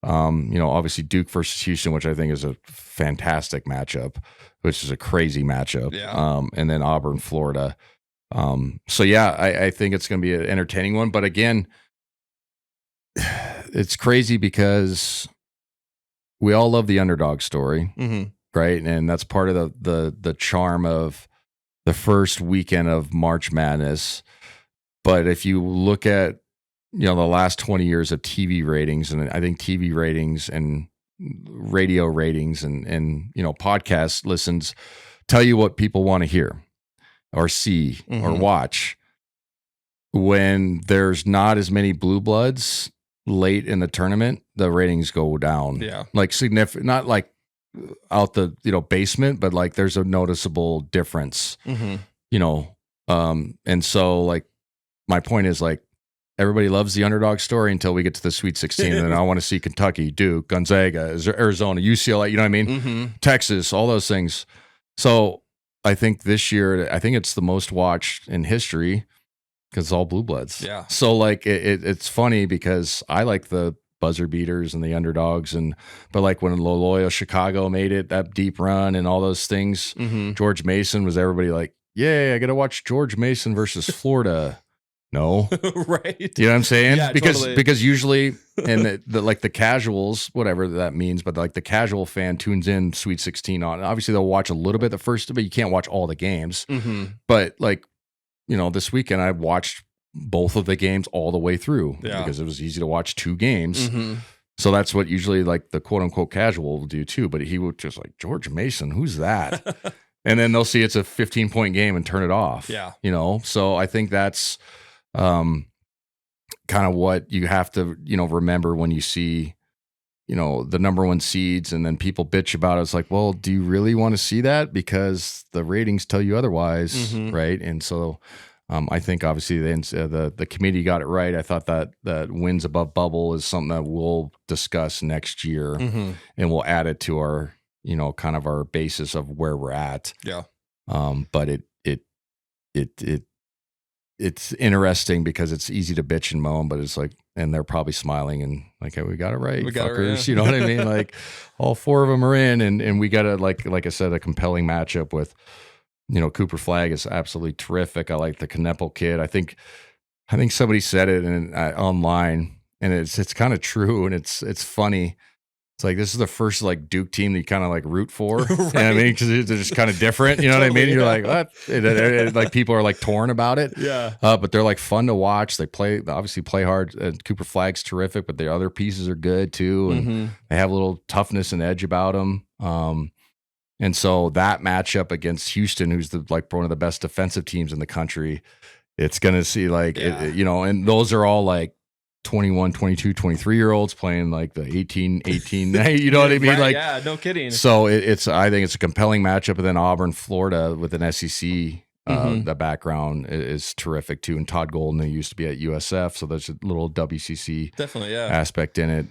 Obviously Duke versus Houston, which I think is a fantastic matchup, which is a crazy matchup. Yeah. And then Auburn, Florida. So yeah, I think it's going to be an entertaining one. But again, it's crazy because we all love the underdog story, right? And that's part of the charm of the first weekend of March Madness. But if you look at, the last 20 years of TV ratings, and I think TV ratings and radio ratings and podcast listens tell you what people want to hear or see or watch. When there's not as many blue bloods late in the tournament, the ratings go down. Yeah. Like significant, not like out the, basement, but like there's a noticeable difference, and so like my point is like everybody loves the underdog story until we get to the Sweet 16, and then I want to see Kentucky, Duke, Gonzaga, Arizona, UCLA, you know what I mean? Texas, all those things. So I think this year, it's the most watched in history because it's all blue bloods. Yeah. So like it's funny because I like the buzzer beaters and the underdogs, but like when Loyola Chicago made it, that deep run and all those things, George Mason was everybody like, yeah, I got to watch George Mason versus Florida. No. Right. You know what I'm saying? Yeah, because usually, and the casuals, whatever that means, but like the casual fan tunes in Sweet 16 on. Obviously, they'll watch a little bit the first, but you can't watch all the games. But like, this weekend I watched both of the games all the way through because it was easy to watch two games. So that's what usually like the quote unquote casual will do too. But he would just like, George Mason, who's that? And then they'll see it's a 15-point game and turn it off. Yeah. So I think that's kind of what you have to, remember when you see, the number one seeds and then people bitch about it. It's like, well, do you really want to see that? Because the ratings tell you otherwise. Right. And so I think obviously the committee got it right. I thought that wins above bubble is something that we'll discuss next year and we'll add it to our, kind of our basis of where we're at. Yeah. But it's interesting because it's easy to bitch and moan, but it's like, and they're probably smiling and like, hey, we got it right, fuckers. You know what I mean? Like all four of them are in, and we got a like I said, a compelling matchup with, Cooper Flagg is absolutely terrific. I like the Kneppel kid. I think somebody said it online, and it's kind of true, and it's funny. It's like, this is the first like Duke team that you kind of like root for. Right. You know what I mean? Because they're just kind of different. You know what I mean? You're like, what? Like people are like torn about it. Yeah. But they're like fun to watch. They obviously play hard. Cooper Flagg's terrific, but the other pieces are good too. And they have a little toughness and edge about them. And so that matchup against Houston, who's one of the best defensive teams in the country, it's going to see like, and those are all like 21, 22, 23-year-olds playing like the 18, you know what I mean? Right, like, yeah, no kidding. So I think it's a compelling matchup. And then Auburn, Florida with an SEC, the background is terrific too. And Todd Golden, who used to be at USF. So there's a little WCC definitely aspect in it.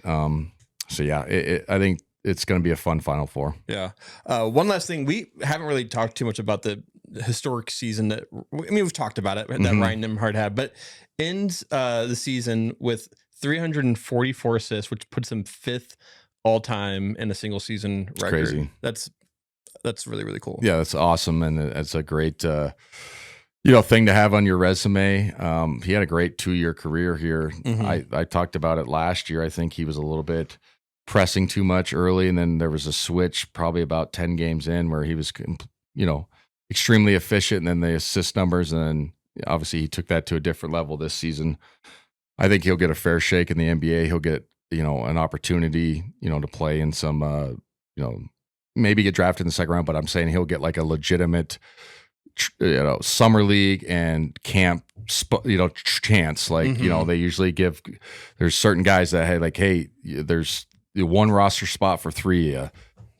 So yeah, I think it's going to be a fun Final Four. Yeah. One last thing, we haven't really talked too much about the historic season that, we've talked about it, that Ryan Nembhard had, but ends the season with 344 assists, which puts him 5th all time in a single season record. Crazy. That's really, really cool. Yeah, that's awesome. And it's a great, thing to have on your resume. He had a great 2-year career here. I talked about it last year. I think he was a little bit pressing too much early. And then there was a switch probably about 10 games in where he was, extremely efficient, and then the assist numbers, and then obviously he took that to a different level this season. I think he'll get a fair shake in the NBA. He'll get, an opportunity, to play in some, maybe get drafted in the second round, but I'm saying he'll get like a legitimate, summer league and camp, chance. Like, they usually there's certain guys that, hey, there's one roster spot for 3 of you.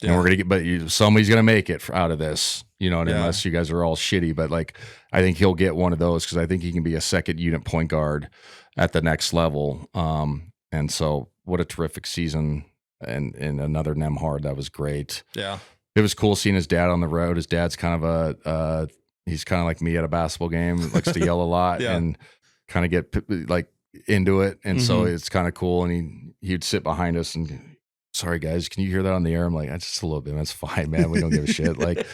And we're going to get, somebody's going to make it out of this, unless you guys are all shitty. But like, I think he'll get one of those because I think he can be a second unit point guard at the next level. And so what a terrific season. And another Nembhard, that was great. Yeah. It was cool seeing his dad on the road. His dad's kind of he's kind of like me at a basketball game, likes to yell a lot and kind of get like into it. And so it's kind of cool. And he'd sit behind us and, sorry guys, can you hear that on the air? I'm like, just a little bit. That's fine, man. We don't give a shit. Like,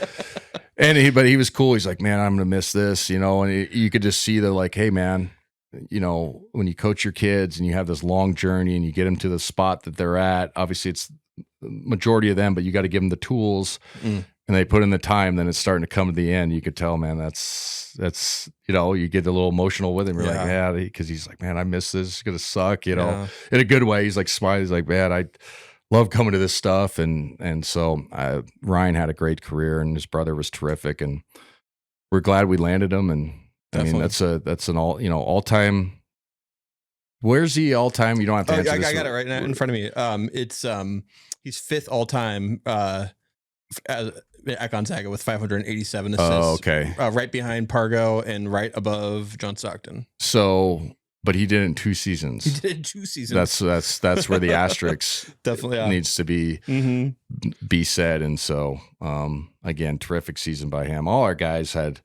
But he was cool. He's like, man, I'm gonna miss this, and you could just see the like, hey, man, when you coach your kids and you have this long journey and you get them to the spot that they're at, obviously it's the majority of them, but you got to give them the tools and they put in the time, then it's starting to come to the end. You could tell, man, that's, you get a little emotional with him. You're like, yeah, because he's like, man, I miss this. It's going to suck, in a good way. He's like smiling. He's like, man, I love coming to this stuff. And so Ryan had a great career and his brother was terrific. And we're glad we landed him. And definitely. I mean, that's an all-time. Where's the all-time? You don't have to answer this. I got it right now in front of me. It's he's fifth all-time at Gonzaga with 587 assists. Oh, okay. Right behind Pargo and right above John Stockton. So, but he did it in 2 seasons. He did it in 2 seasons. That's where the asterisk definitely needs to be said. And so, again, terrific season by him. All our guys had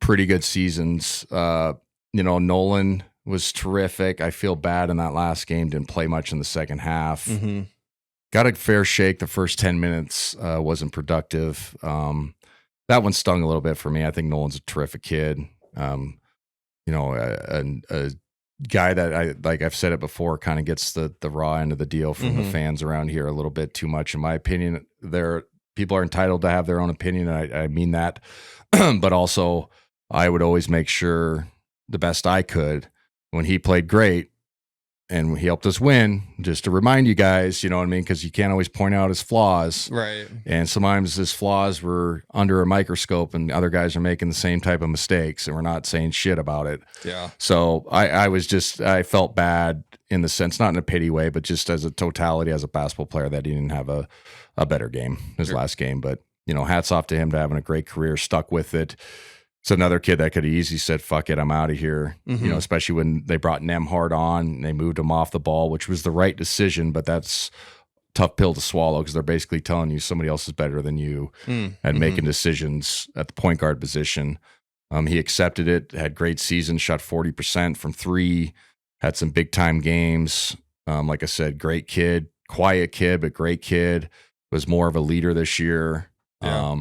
pretty good seasons. Nolan was terrific. I feel bad in that last game. Didn't play much in the second half. Got a fair shake. The first 10 minutes wasn't productive. That one stung a little bit for me. I think Nolan's a terrific kid. A guy that I've said it before, kind of gets the raw end of the deal from the fans around here a little bit too much, in my opinion. People are entitled to have their own opinion. I mean that, but also I would always make sure the best I could when he played great. And he helped us win, just to remind you guys, you know what I mean? Because you can't always point out his flaws. Right. And sometimes his flaws were under a microscope and other guys are making the same type of mistakes and we're not saying shit about it. Yeah. So I felt bad in the sense, not in a pity way, but just as a totality as a basketball player that he didn't have a better game, his last game. But, hats off to him to having a great career, stuck with it. It's another kid that could have easily said, fuck it, I'm out of here. Especially when they brought Nembhard on and they moved him off the ball, which was the right decision, but that's a tough pill to swallow because they're basically telling you somebody else is better than you and making decisions at the point guard position. He accepted it, had great season, shot 40% from 3, had some big time games. Like I said, great kid, quiet kid, but great kid. Was more of a leader this year. Yeah.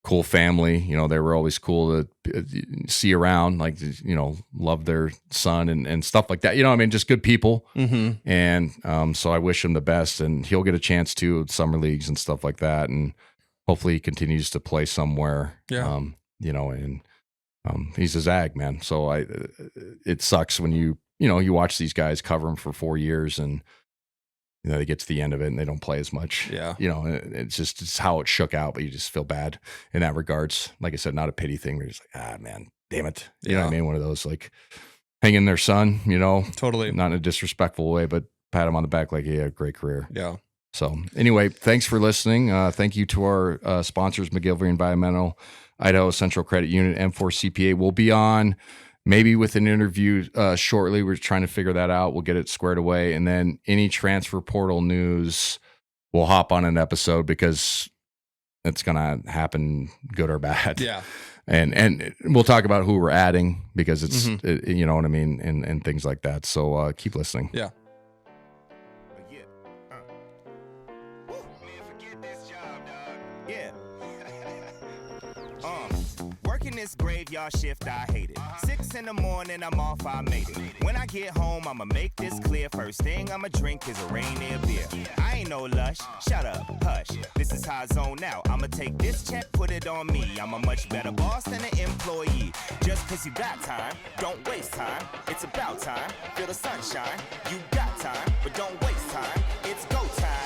Cool family, they were always cool to see around, like, love their son and stuff like that. Just good people. And so I wish him the best, and he'll get a chance to summer leagues and stuff like that. And hopefully he continues to play somewhere. Yeah. He's a Zag, man. So it sucks when you watch these guys cover him for 4 years and they get to the end of it and they don't play as much. Yeah. It's how it shook out, but you just feel bad in that regards. Like I said, not a pity thing. We're just like, man, damn it. You know what I mean? One of those, like, hanging their son, Totally. Not in a disrespectful way, but pat him on the back like he had a great career. Yeah. So anyway, thanks for listening. Thank you to our sponsors, McGillivray Environmental, Idaho Central Credit Union, M4 CPA. We'll be on maybe with an interview shortly. We're trying to figure that out. We'll get it squared away. And then any transfer portal news, we'll hop on an episode because it's going to happen, good or bad. Yeah. And we'll talk about who we're adding because it's, you know what I mean? And things like that. So keep listening. Yeah. This graveyard shift, I hate it. 6 in the morning, I'm off, I made it. When I get home, I'ma make this clear. First thing I'ma drink is a Rainier beer. I ain't no lush, shut up, hush. This is how I zone out. I'ma take this check, put it on me. I'm a much better boss than an employee. Just cause you got time, don't waste time. It's about time, feel the sunshine. You got time, but don't waste time. It's go time.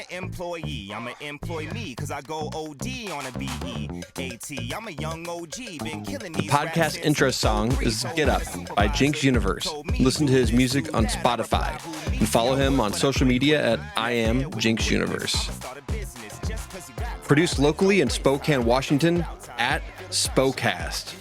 Employee, I'm an employee cause I go OD on a BEAT. I'm a young OG, been killing these. The podcast intro song is Get Up by Jinx Universe. Listen to his music on Spotify and follow him on social media at I am Jinx Universe. Produced locally in Spokane, Washington at Spocast.